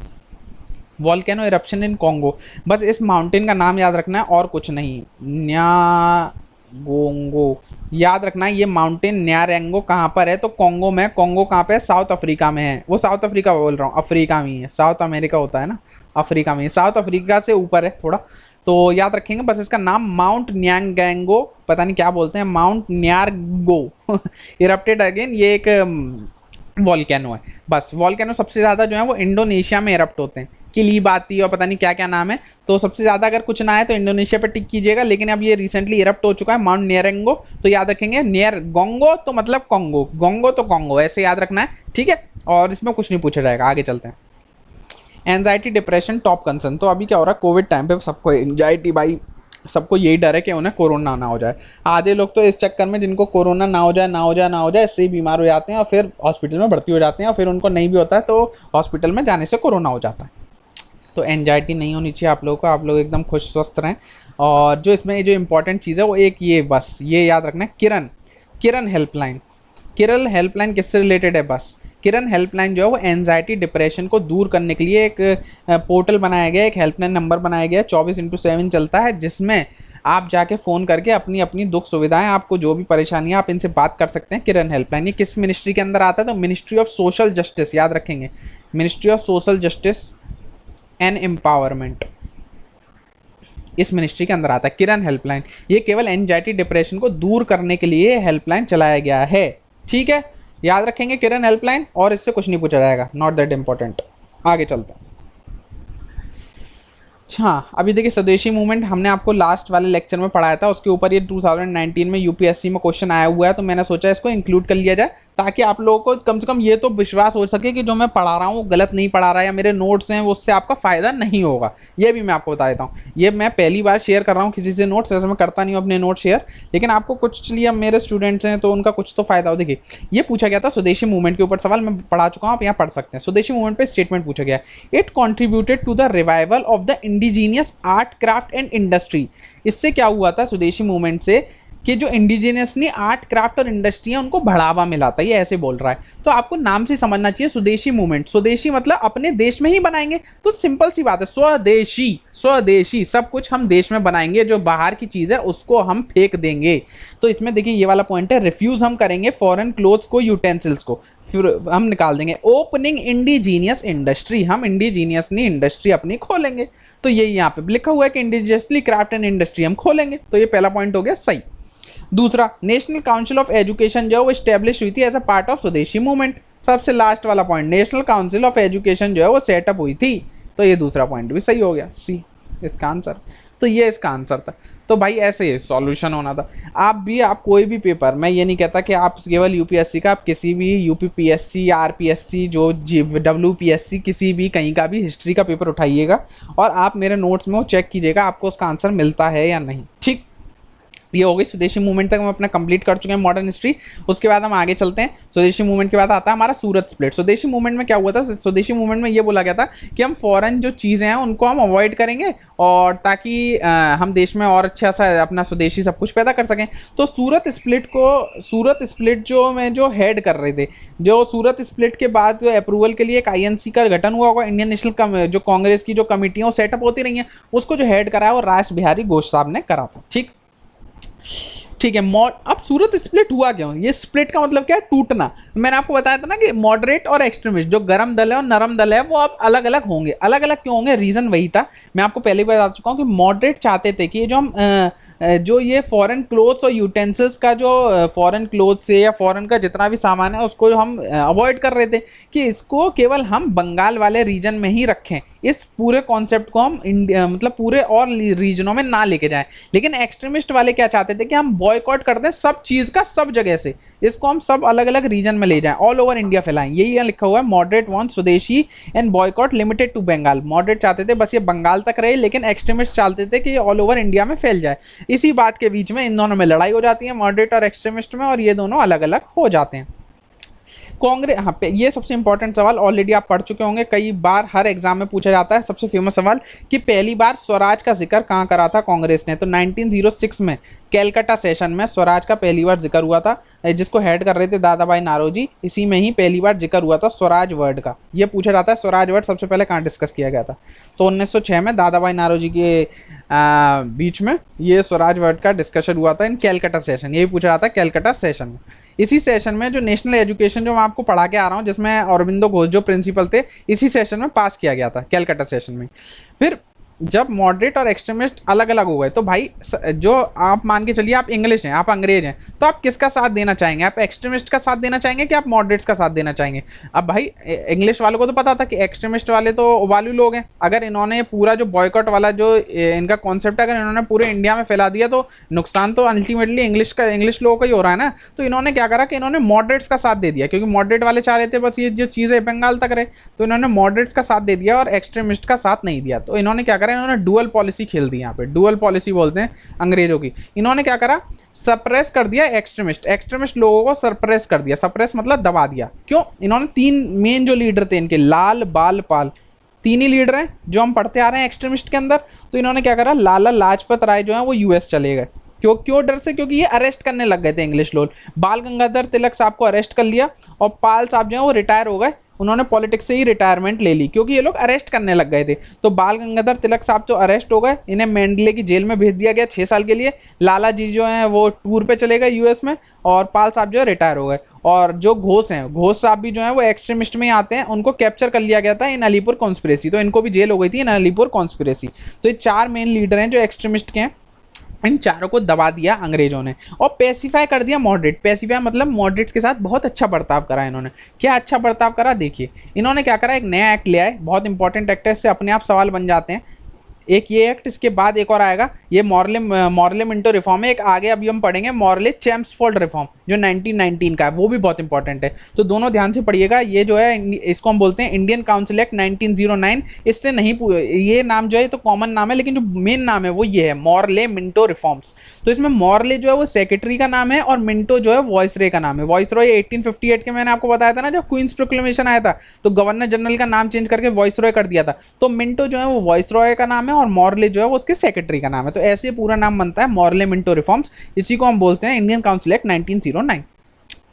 वॉल्केनो इरप्शन इन कॉन्गो, बस इस माउंटेन का नाम याद रखना है और कुछ नहीं। न्यागोंगो याद रखना है, ये माउंटेन न्यारेंगो कहाँ पर है, तो कॉन्गो में। कॉन्गो कहाँ पे है, साउथ अफ्रीका में है। वो साउथ अफ्रीका बोल रहा हूँ, अफ्रीका में ही है, साउथ अमेरिका होता है ना, अफ्रीका में ही, साउथ अफ्रीका से ऊपर है थोड़ा। तो याद रखेंगे बस इसका नाम माउंट न्यांगैंगो, पता नहीं क्या बोलते हैं, माउंट न्यारगो इरप्टेड अगेन, ये एक वॉल्केनो है। बस वॉल्केनो सबसे ज़्यादा जो है वो इंडोनेशिया में इरप्ट होते हैं, किलीबाती और पता नहीं क्या क्या नाम है। तो सबसे ज़्यादा अगर कुछ ना है तो इंडोनेशिया पे टिक कीजिएगा, लेकिन अब ये रिसेंटली इरप्ट हो चुका है माउंट नियरेंगो, तो याद रखेंगे नियर गोंगो तो मतलब कॉन्गो, गोंगो तो कॉन्गो, ऐसे याद रखना है, ठीक है। और इसमें कुछ नहीं पूछा जाएगा, आगे चलते हैं। एंजाइटी डिप्रेशन टॉप कंसर्न, तो अभी क्या हो रहा है, कोविड टाइम पे सबको एंजाइटी भाई, सबको यही डर है कि उन्हें कोरोना ना हो जाए। आधे लोग तो इस चक्कर में जिनको कोरोना ना हो जाए ना हो जाए ना हो जाए, इससे ही बीमार हो जाते हैं और फिर हॉस्पिटल में भर्ती हो जाते हैं, और फिर उनको नहीं भी होता है तो हॉस्पिटल में जाने से कोरोना हो जाता है। तो एंजाइटी नहीं होनी चाहिए आप लोगों को, आप लोग एकदम खुश स्वस्थ रहें। और जो इसमें जो इंपॉर्टेंट चीज़ है वो एक ये, बस ये याद रखना है, किरण, किरण हेल्पलाइन। किरण हेल्पलाइन किससे रिलेटेड है, बस किरण हेल्पलाइन जो है वो एंजाइटी डिप्रेशन को दूर करने के लिए एक पोर्टल बनाया गया, एक हेल्पलाइन नंबर बनाया गया, 24/7 चलता है, जिसमें आप जाके फ़ोन करके अपनी अपनी दुख सुविधाएं, आपको जो भी परेशानी है आप इनसे बात कर सकते हैं। किरण हेल्पलाइन ये किस मिनिस्ट्री के अंदर आता है, तो मिनिस्ट्री ऑफ सोशल जस्टिस, याद रखेंगे, ministry of social justice and empowerment, इस मिनिस्ट्री के अंदर आता है किरण हेल्पलाइन। ये केवल एंजाइटी डिप्रेशन को दूर करने के लिए हेल्पलाइन चलाया गया है, ठीक है, याद रखेंगे किरण हेल्पलाइन, और इससे कुछ नहीं पूछा जाएगा, नॉट दैट इंपॉर्टेंट। आगे चलते हैं। हाँ, अभी देखिए स्वदेशी मूवमेंट हमने आपको लास्ट वाले लेक्चर में पढ़ाया था, उसके ऊपर ये 2019 में यूपीएससी में क्वेश्चन आया हुआ है, तो मैंने सोचा इसको इंक्लूड कर लिया जाए, ताकि आप लोगों को कम से कम ये तो विश्वास हो सके कि जो मैं पढ़ा रहा हूँ वो गलत नहीं पढ़ा रहा है, या मेरे नोट्स हैं वो उससे आपका फ़ायदा नहीं होगा। ये भी मैं आपको बता देता हूँ, ये मैं पहली बार शेयर कर रहा हूँ किसी से नोट्स, ऐसे मैं करता नहीं हूँ अपने नोट शेयर, लेकिन आपको कुछ, चलिए अब मेरे स्टूडेंट्स हैं तो उनका कुछ तो फायदा हो। देखिए ये पूछा गया था स्वदेशी मूवमेंट के ऊपर सवाल, मैं पढ़ा चुका हूँ, आप यहाँ पढ़ सकते हैं। स्वदेशी मूवमेंट पे स्टेटमेंट पूछा गया, it contributed to the revival of the indigenous art craft and industry. इससे क्या हुआ था स्वदेशी मूवमेंट से, कि जो इंडिजिनियसली आर्ट क्राफ्ट और इंडस्ट्री है उनको बढ़ावा मिला था, ये ऐसे बोल रहा है। तो आपको नाम से समझना चाहिए स्वदेशी मूवमेंट, स्वदेशी मतलब अपने देश में ही बनाएंगे, तो सिंपल सी बात है, स्वदेशी, स्वदेशी सब कुछ हम देश में बनाएंगे, जो बाहर की चीज़ है उसको हम फेंक देंगे। तो इसमें देखिए ये वाला पॉइंट है, रिफ्यूज हम करेंगे फॉरेन क्लोथ्स को, यूटेंसिल्स को, फिर हम निकाल देंगे। ओपनिंग इंडिजीनियस इंडस्ट्री, हम इंडिजीनियसली इंडस्ट्री अपनी खोलेंगे, तो यही यहाँ पे लिखा हुआ है कि इंडिजिनियसली क्राफ्ट एंड इंडस्ट्री हम खोलेंगे, तो ये पहला पॉइंट हो गया सही। दूसरा, नेशनल काउंसिल ऑफ एजुकेशन जो है वो स्टैब्लिश हुई थी एज अ पार्ट ऑफ स्वदेशी मूवमेंट। सबसे लास्ट वाला point, national council of education जो है वो सेटअप हुई थी, तो ये दूसरा पॉइंट भी सही हो गया, सी इसका आंसर। तो ये इसका आंसर था। तो भाई ऐसे सॉल्यूशन होना था। आप कोई भी पेपर, मैं ये नहीं कहता कि आप केवल यूपीएससी का, आप किसी भी यूपीपीएससी या आरपीएससी, जो डब्ल्यूपीएससी, किसी भी कहीं का भी हिस्ट्री का पेपर उठाइएगा और आप मेरे नोट्स में वो चेक कीजिएगा आपको उसका आंसर मिलता है या नहीं, ठीक। ये हो गई स्वदेशी मूवमेंट तक हम अपना कंप्लीट कर चुके हैं मॉडर्न हिस्ट्री। उसके बाद हम आगे चलते हैं, स्वदेशी मूवमेंट के बाद आता है हमारा सूरत स्प्लिट। स्वदेशी मूवमेंट में क्या हुआ था, स्वदेशी मूवमेंट में ये बोला गया था कि हम फॉरेन जो चीज़ें हैं उनको हम अवॉइड करेंगे, और ताकि हम देश में और अच्छा सा अपना स्वदेशी सब कुछ पैदा कर सकें। तो सूरत स्प्लिट जो हेड कर रहे थे, जो सूरत स्प्लिट के बाद जो अप्रूवल के लिए एक आईएनसी का गठन हुआ होगा, इंडियन नेशनल जो कांग्रेस की जो कमेटियाँ वो सेटअप होती रही हैं, उसको जो हेड करा है वो रास बिहारी घोष साहब ने करा था, ठीक है। अब सूरत स्प्लिट हुआ क्यों, ये स्प्लिट का मतलब क्या है, टूटना। मैंने आपको बताया था ना कि मॉडरेट और एक्सट्रीमिस्ट, जो गर्म दल है और नरम दल है, वो अब अलग अलग होंगे। अलग अलग क्यों होंगे, रीजन वही था, मैं आपको पहले भी बता चुका हूँ कि मॉडरेट चाहते थे कि जो ये फॉरेन क्लोथ्स और यूटेंसिल्स का, जो फॉरेन क्लोथ से या फॉरेन का जितना भी सामान है उसको हम अवॉइड कर रहे थे, कि इसको केवल हम बंगाल वाले रीजन में ही रखें, इस पूरे कॉन्सेप्ट को हम मतलब पूरे और रीजनों में ना लेके जाएं। लेकिन एक्सट्रीमिस्ट वाले क्या चाहते थे कि हम बॉयकॉट कर दें सब चीज़ का, सब जगह से इसको हम सब अलग अलग रीजन में ले जाएं, ऑल ओवर इंडिया फैलाएं। यही यहाँ लिखा हुआ है, moderate want swadeshi and boycott limited to Bengal. Moderate चाहते थे बस ये बंगाल तक रहे, लेकिन एक्सट्रीमिस्ट चाहते थे कि ये ऑल ओवर इंडिया में फैल जाए। इसी बात के बीच में इन दोनों में लड़ाई हो जाती है, मॉडरेट और एक्सट्रीमिस्ट में, और ये दोनों अलग अलग हो जाते हैं। कांग्रेस, हाँ पे ये सबसे इंपॉर्टेंट सवाल ऑलरेडी आप पढ़ चुके होंगे, कई बार हर एग्जाम में पूछा जाता है। सबसे फेमस सवाल कि पहली बार स्वराज का जिक्र कहाँ करा था कांग्रेस ने, तो 1906 में कैलकाटा सेशन में स्वराज का पहली बार जिक्र हुआ था, जिसको हेड कर रहे थे दादा भाई नारोजी। इसी में ही पहली बार जिक्र हुआ था स्वराज वर्ड का। ये पूछा जाता है स्वराज वर्ड सबसे पहले कहाँ डिस्कस किया गया था, तो 1906 में दादा भाई नारोजी के बीच में ये स्वराज वर्ड का डिस्कशन हुआ था इन कैलकाटा सेशन। यही पूछा जाता है कैलकाटा सेशन में। इसी सेशन में जो नेशनल एजुकेशन जो मैं आपको पढ़ा के आ रहा हूँ, जिसमें अरविंदो घोष जो प्रिंसिपल थे, इसी सेशन में पास किया गया था कैलकाटा सेशन में। फिर जब मॉडरेट और एक्सट्रीमिस्ट अलग अलग हो गए, तो भाई जो आप मान के चलिए आप इंग्लिश हैं, आप अंग्रेज हैं, तो आप किसका साथ देना चाहेंगे? आप एक्सट्रीमिस्ट का साथ देना चाहेंगे कि आप मॉडरेट्स का साथ देना चाहेंगे? अब भाई इंग्लिश वालों को तो पता था कि एक्सट्रीमिस्ट वाले तो वालू लोग हैं। अगर इन्होंने पूरा जो बॉयकॉट वाला जो इनका कॉन्सेप्ट है, अगर इन्होंने पूरे इंडिया में फैला दिया, तो नुकसान तो अल्टीमेटली इंग्लिश लोगों का ही हो रहा है ना। तो इन्होंने क्या करा कि इन्होंने मॉडरेट्स का साथ दे दिया, क्योंकि मॉडरेट वाले चाह रहे थे बस ये जो चीज़ें बंगाल तक रहे, तो इन्होंने मॉडरेट्स का साथ दे दिया और एक्सट्रीमिस्ट का साथ नहीं दिया। तो इन्होंने क्या करा, इन्होंने डुअल पॉलिसी खेल दी। यहाँ पे डुअल पॉलिसी बोलते हैं अंग्रेजों की। इन्होंने क्या करा, सप्रेस कर दिया एक्सट्रीमिस्ट लोगों को सप्रेस कर दिया। सप्रेस मतलब दबा दिया। क्यों? इन्होंने तीन मेन जो लीडर थे इनके, लाल बाल पाल, तीन ही लीडर हैं जो हम पढ़ते आ रहे हैं एक्सट्रीमिस्ट के अंदर। तो इन्होंने क्या करा, लाला लाजपत राय जो है वो यूएस चले गए। क्यों डर से? क्योंकि ये अरेस्ट करने लग गए थे इंग्लिश लोग। बाल गंगाधर तिलक साहब को अरेस्ट कर लिया और पाल साहब जो है वो रिटायर हो गए। उन्होंने पॉलिटिक्स से ही रिटायरमेंट ले ली, क्योंकि ये लोग अरेस्ट करने लग गए थे। तो बाल गंगाधर तिलक साहब तो अरेस्ट हो गए, इन्हें मेंडले की जेल में भेज दिया गया 6 साल के लिए। लाला जी जो हैं वो टूर पे चले गए यूएस में, और पाल साहब जो है रिटायर हो गए। और जो घोष हैं, घोष साहब भी जो है वो एक्सट्रीमिस्ट में ही आते हैं, उनको कैप्चर कर लिया गया था इन अलीपुर कॉन्स्पिरेसी, तो इनको भी जेल हो गई थी इन अलीपुर कॉन्स्पिरेसी। तो ये 4 मेन लीडर हैं जो एक्सट्रीमिस्ट के हैं। इन चारों को दबा दिया अंग्रेजों ने और पेसिफाई कर दिया मॉडरेट। पेसिफाई मतलब मॉडरेट्स के साथ बहुत अच्छा बर्ताव करा इन्होंने। क्या अच्छा बर्ताव करा? देखिए इन्होंने क्या करा, एक नया एक्ट ले आए, बहुत इंपॉर्टेंट एक्ट है, इससे अपने आप सवाल बन जाते हैं। एक ये एक्ट, इसके बाद एक और आएगा, ये मॉर्ले मिंटो रिफॉर्म है। एक आगे अभी हम पढ़ेंगे मॉर्ले चैम्सफोर्ड रिफॉर्म जो 1919 का है, वो भी बहुत इंपॉर्टेंट है। तो दोनों ध्यान से पढ़िएगा। ये जो है इसको हम बोलते हैं इंडियन काउंसिल एक्ट 1909। इससे नहीं, ये नाम जो है तो कॉमन नाम है, लेकिन जो मेन नाम है वो ये है, मॉर्ले मिंटो रिफॉर्म्स। तो इसमें मॉर्ले जो है वो सेक्रेटरी का नाम है और मिंटो जो है वॉइसरॉय का नाम है। वॉइसरॉय 1858 के मैंने आपको बताया था ना, जब क्वींस प्रोक्लेमेशन आया था तो गवर्नर जनरल का नाम चेंज करके वॉइसरॉय कर दिया था। तो मिंटो जो है वो वॉइसरॉय का नाम है और मॉर्ले जो है वो उसके सेक्रेटरी का नाम है। तो ऐसे पूरा नाम बनता है मॉर्ले मिंटो रिफॉर्म्स। इसी को हम बोलते हैं इंडियन काउंसिल एक्ट 1909।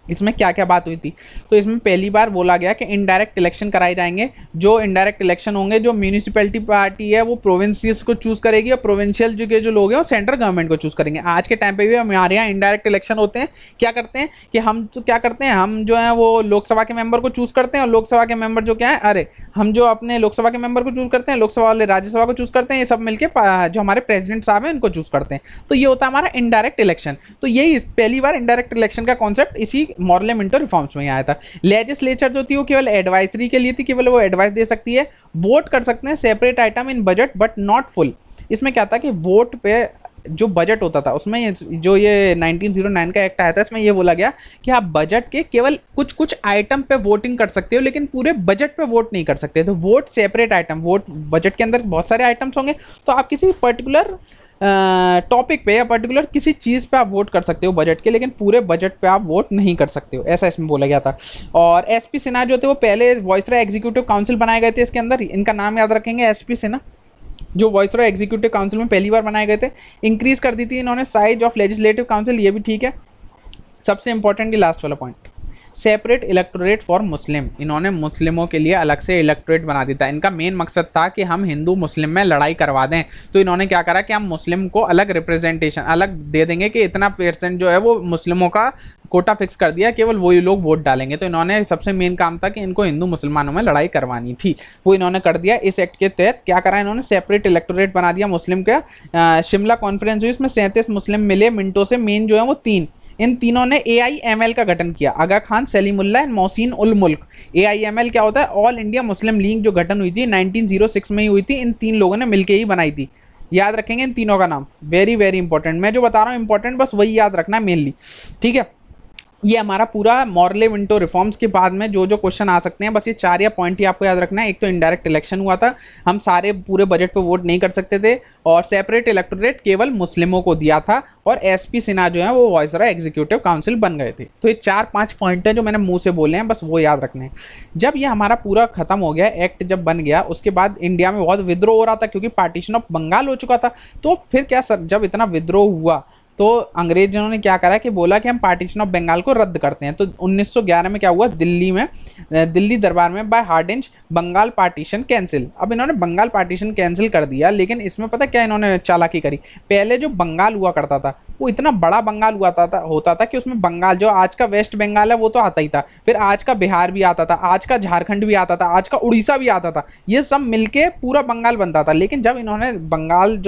इसमें क्या क्या बात हुई थी? तो इसमें पहली बार बोला गया कि इनडायरेक्ट इलेक्शन कराए जाएंगे। जो इनडायरेक्ट इलेक्शन होंगे, जो म्यूनिसिपैलिटी पार्टी है वो प्रोविंसेस को चूज करेगी और प्रोविंशियल जो लोग हैं वो सेंट्रल गवर्नमेंट को चूज करेंगे। आज के टाइम पे भी हमारे यहाँ इनडायरेक्ट इलेक्शन होते हैं। क्या करते हैं कि हम तो क्या करते हैं, हम जो है वो लोकसभा के मेंबर को चूज करते हैं, और लोकसभा के मेंबर जो क्या है, अरे हम जो अपने लोकसभा के मेंबर को चूज करते हैं, लोकसभा वाले राज्यसभा को चूज करते हैं, ये सब मिलकर जो हमारे प्रेसिडेंट साहब हैं इनको चूज करते हैं। तो ये होता है हमारा इनडायरेक्ट इलेक्शन। तो यही पहली बार इनडायरेक्ट इलेक्शन का कॉन्सेप्ट इसी मॉर्ले मिंटो रिफॉर्म्स में आया था। लेजिस्लेचर जो थी वो केवल एडवाइजरी के लिए थी, केवल वो एडवाइस दे सकती है। वोट कर सकते हैं separate item in budget but not full. इसमें क्या था कि वोट पे जो बजट होता था उसमें जो ये 1909 का एक्ट आया था, इसमें ये बोला गया कि आप बजट के केवल कुछ कुछ आइटम पे वोटिंग कर सकते हो, लेकिन पूरे बजट पे वोट नहीं कर सकते। तो vote separate item, vote budget के अंदर बहुत सारे आइटम्स होंगे, तो आप किसी पर्टिकुलर टॉपिक पे या पर्टिकुलर किसी चीज़ पे आप वोट कर सकते हो बजट के, लेकिन पूरे बजट पे आप वोट नहीं कर सकते हो, ऐसा इसमें बोला गया था। और एसपी सिन्हा जो थे वो पहले वॉइसरॉय एग्जीक्यूटिव काउंसिल बनाए गए थे इसके अंदर। इनका नाम याद रखेंगे, एसपी सिन्हा, जो वॉइसरॉय एग्जीक्यूटिव काउंसिल में पहली बार बनाए गए थे। इंक्रीज कर दी थी इन्होंने साइज ऑफ लेजिस्लेटिव काउंसिल, ये भी ठीक है। सबसे इंपॉर्टेंट ये लास्ट वाला point, separate electorate for Muslim. इन्होंने मुस्लिमों के लिए अलग से इलेक्टोरेट बना दिया था। इनका मेन मकसद था कि हम हिंदू मुस्लिम में लड़ाई करवा दें। तो इन्होंने क्या करा कि हम मुस्लिम को अलग रिप्रेजेंटेशन अलग दे देंगे कि इतना % जो है वो मुस्लिमों का कोटा फिक्स कर दिया, केवल वही लोग वोट डालेंगे। तो इन्होंने सबसे मेन काम था कि इनको हिंदू मुसलमानों में लड़ाई करवानी थी, वो इन्होंने कर दिया। इस एक्ट के तहत क्या करा इन्होंने, सेपरेट इलेक्टोरेट बना दिया मुस्लिम का। शिमला कॉन्फ्रेंस हुई, इसमें 37 मुस्लिम मिले मिनटों से। मेन जो है वो 3, इन तीनों ने AIML का गठन किया, आगा खान, सलीमुल्लाह एंड मोहसिन उल मुल्क। AIML क्या होता है, ऑल इंडिया मुस्लिम लीग, जो गठन हुई थी 1906 में ही हुई थी। इन 3 लोगों ने मिलकर ही बनाई थी। याद रखेंगे इन तीनों का नाम, वेरी वेरी इंपॉर्टेंट। मैं जो बता रहा हूँ इंपॉर्टेंट, बस वही याद रखना है मेनली, ठीक है। ये हमारा पूरा मॉर्ले विंटो रिफॉर्म्स के बाद में जो जो क्वेश्चन आ सकते हैं, बस ये 4 या पॉइंट ही आपको याद रखना है। एक तो इनडायरेक्ट इलेक्शन हुआ था, हम सारे पूरे बजट पे वोट नहीं कर सकते थे, और सेपरेट इलेक्टोरेट केवल मुस्लिमों को दिया था, और एसपी सिन्हा जो है वो वायसराय एग्जीक्यूटिव काउंसिल बन गए थे। तो ये 4-5 पॉइंट है जो मैंने मुंह से बोले हैं, बस वो याद रखने हैं। जब ये हमारा पूरा खत्म हो गया, एक्ट जब बन गया, उसके बाद इंडिया में बहुत विद्रोह हो रहा था क्योंकि पार्टीशन ऑफ बंगाल हो चुका था। तो फिर क्या सर, जब इतना विद्रोह हुआ तो अंग्रेजों ने क्या करा कि बोला कि हम पार्टीशन ऑफ बंगाल को रद्द करते हैं। तो 1911 में क्या हुआ, दिल्ली में, दिल्ली दरबार में by Hardinge Bengal partition cancel. अब इन्होंने बंगाल पार्टीशन कैंसिल कर दिया, लेकिन इसमें पता क्या इन्होंने चालाकी करी, पहले जो बंगाल हुआ करता था वो इतना बड़ा बंगाल होता था कि उसमें बंगाल जो आज का वेस्ट बंगाल है वो तो आता ही था, फिर आज का बिहार भी आता था, आज का झारखंड भी आता था, आज का उड़ीसा भी आता था, ये सब मिलके पूरा बंगाल बनता था। लेकिन जब इन्होंने बंगाल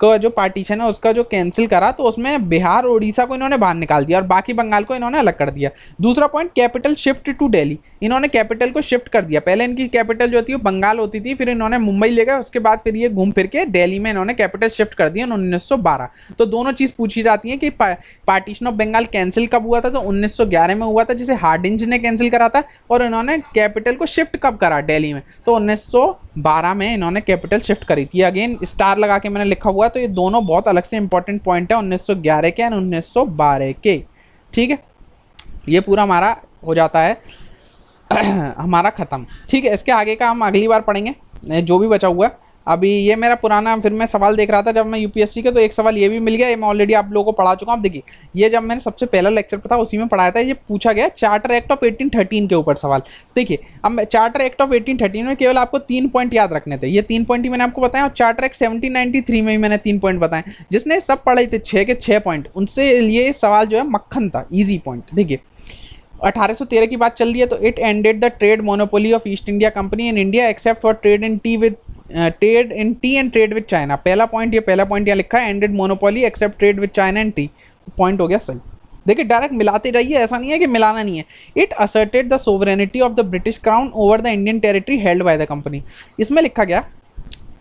का जो पार्टीशन है उसका जो कैंसिल करा, तो उसमें बिहार और उड़ीसा को इन्होंने बाहर निकाल दिया और बाकी बंगाल को इन्होंने अलग कर दिया। दूसरा point, capital shift to Delhi, इन्होंने कैपिटल को शिफ्ट कर दिया। पहले इनकी कैपिटल जो थी वो बंगाल होती थी, फिर इन्होंने मुंबई ले गए, उसके बाद फिर ये घूम फिर के दिल्ली में इन्होंने कैपिटल शिफ्ट कर दिया 1912। तो दोनों चीज पूछी जाती है कि पार्टीशन ऑफ बंगाल कैंसिल कब हुआ था, तो 1911 में हुआ था, जिसे हार्डिंज ने कैंसिल करा था, और इन्होंने कैपिटल को शिफ्ट कब करा दिल्ली में, तो 1912 में इन्होंने कैपिटल शिफ्ट करी थी। अगेन स्टार लगा के मैंने लिखा हुआ है, तो ये दोनों बहुत अलग से इंपॉर्टेंट पॉइंट है 1911 के और 1912 के। ठीक है, ये पूरा हमारा हो जाता है हमारा खत्म। ठीक है, इसके आगे का हम अगली बार पढ़ेंगे जो भी बचा हुआ है। अभी ये मेरा पुराना, फिर मैं सवाल देख रहा था जब मैं यूपीएससी के, तो एक सवाल ये भी मिल गया, ये मैं ऑलरेडी आप लोगों को पढ़ा चुका हूँ। देखिए, ये जब मैंने सबसे पहला लेक्चर था उसी में पढ़ाया था, ये पूछा गया चार्टर एक्ट ऑफ 1813 के ऊपर सवाल। देखिए, अब चार्टर एक्ट ऑफ 1813 में केवल आपको 3 पॉइंट याद रखने थे, ये 3 पॉइंट ही मैंने आपको बताया, और चार्टर एक्ट 1793 में भी मैंने 3 पॉइंट बताए। जिसने सब पढ़े थे 6 के 6 पॉइंट, उनसे ये सवाल जो है मक्खन था, ईजी पॉइंट। देखिए, 1813 की बात चल रही है, तो it ended the trade monopoly of East India Company in India except for trade in tea and trade with China. पहला पॉइंट यहाँ लिखा है, ended monopoly except trade with China and tea, point हो गया सही। देखिए, डायरेक्ट मिलाते रहिए, ऐसा नहीं है कि मिलाना नहीं है। It asserted the sovereignty of the British crown over the Indian territory held by the company. इसमें लिखा गया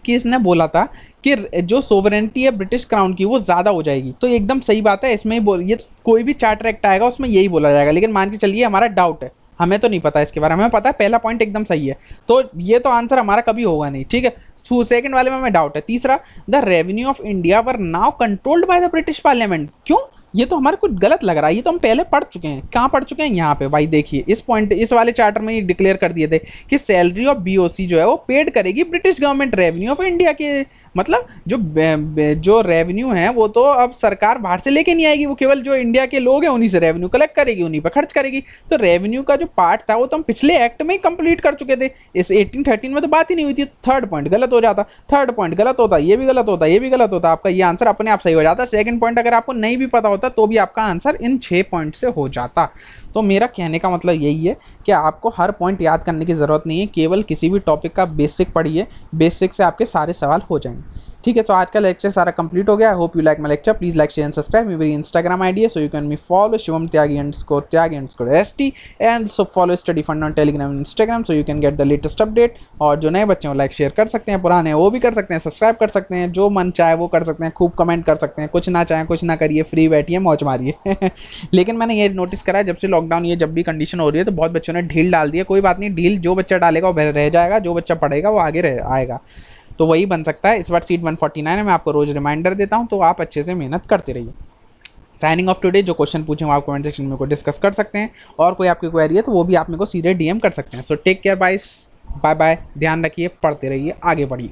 कि इसने बोला था कि जो सोवरेनिटी है ब्रिटिश क्राउन की वो ज़्यादा हो जाएगी, तो एकदम सही बात है। इसमें ये कोई भी चार्टर एक्ट आएगा उसमें यही बोला जाएगा, लेकिन मान के चलिए हमारा डाउट है, हमें तो नहीं पता इसके बारे में, हमें पता है पहला पॉइंट एकदम सही है, तो ये तो आंसर हमारा कभी होगा नहीं। ठीक है, सेकंड वाले में हमें डाउट है। तीसरा, the revenue of India were now controlled by the British parliament. क्यों, ये तो हमारे कुछ गलत लग रहा है, ये तो हम पहले पढ़ चुके हैं। कहाँ पढ़ चुके हैं, यहाँ पे भाई देखिए, इस पॉइंट, इस वाले चार्टर में ही डिक्लेयर कर दिए थे कि सैलरी ऑफ बीओसी जो है वो पेड करेगी British government revenue of India के, मतलब जो रेवेन्यू है वो तो अब सरकार बाहर से लेके नहीं आएगी, वो केवल जो इंडिया के लोग हैं उन्हीं से रेवेन्यू कलेक्ट करेगी, उन्हीं पर खर्च करेगी। तो रेवेन्यू का जो पार्ट था वो तो हम पिछले एक्ट में ही कंप्लीट कर चुके थे, इस 1813 में तो बात ही नहीं हुई थी। थर्ड पॉइंट गलत हो जाता, थर्ड पॉइंट गलत होता, ये भी गलत होता, ये भी गलत होता, आपका ये आंसर अपने आप सही हो जाता। सेकंड पॉइंट अगर आपको नहीं भी पता होता तो भी आपका आंसर इन 6 पॉइंट से हो जाता। तो मेरा कहने का मतलब यही है कि आपको हर पॉइंट याद करने की ज़रूरत नहीं है, केवल किसी भी टॉपिक का बेसिक पढ़िए, बेसिक से आपके सारे सवाल हो जाएंगे। ठीक है, तो आज का लेक्चर सारा कंप्लीट हो गया। I hope you like my lecture. Please like share and subscribe. मेरी इंस्टाग्राम आईडी है, so you can me follow Shivam Tyagi ST and so follow study fund on Telegram and Instagram, so you can get the latest update. और जो नए बच्चे हैं वो like share कर सकते हैं, पुराने वो भी कर सकते हैं, सब्सक्राइब कर सकते हैं, जो मन चाहे वो कर सकते हैं, खूब कमेंट कर सकते हैं, कुछ ना चाहें कुछ ना करिए, फ्री बैठिए मौज मारिए लेकिन मैंने ये नोटिस करा है जब से लॉकडाउन, ये जब भी कंडीशन हो रही है तो बहुत बच्चों ने ढील डाल दी है। कोई बात नहीं, ढील जो बच्चा डालेगा वो रह जाएगा, जो बच्चा पढ़ेगा वो आगे आएगा, तो वही बन सकता है। इस बार सीट 149 है, मैं आपको रोज रिमाइंडर देता हूँ, तो आप अच्छे से मेहनत करते रहिए। Signing off today. जो क्वेश्चन पूछे वो आप कमेंट सेक्शन में को डिस्कस कर सकते हैं, और कोई आपकी क्वेरी है तो वो भी आप मेरे को सीधे DM कर सकते हैं। So take care bye bye, ध्यान रखिए, पढ़ते रहिए, आगे बढ़िए।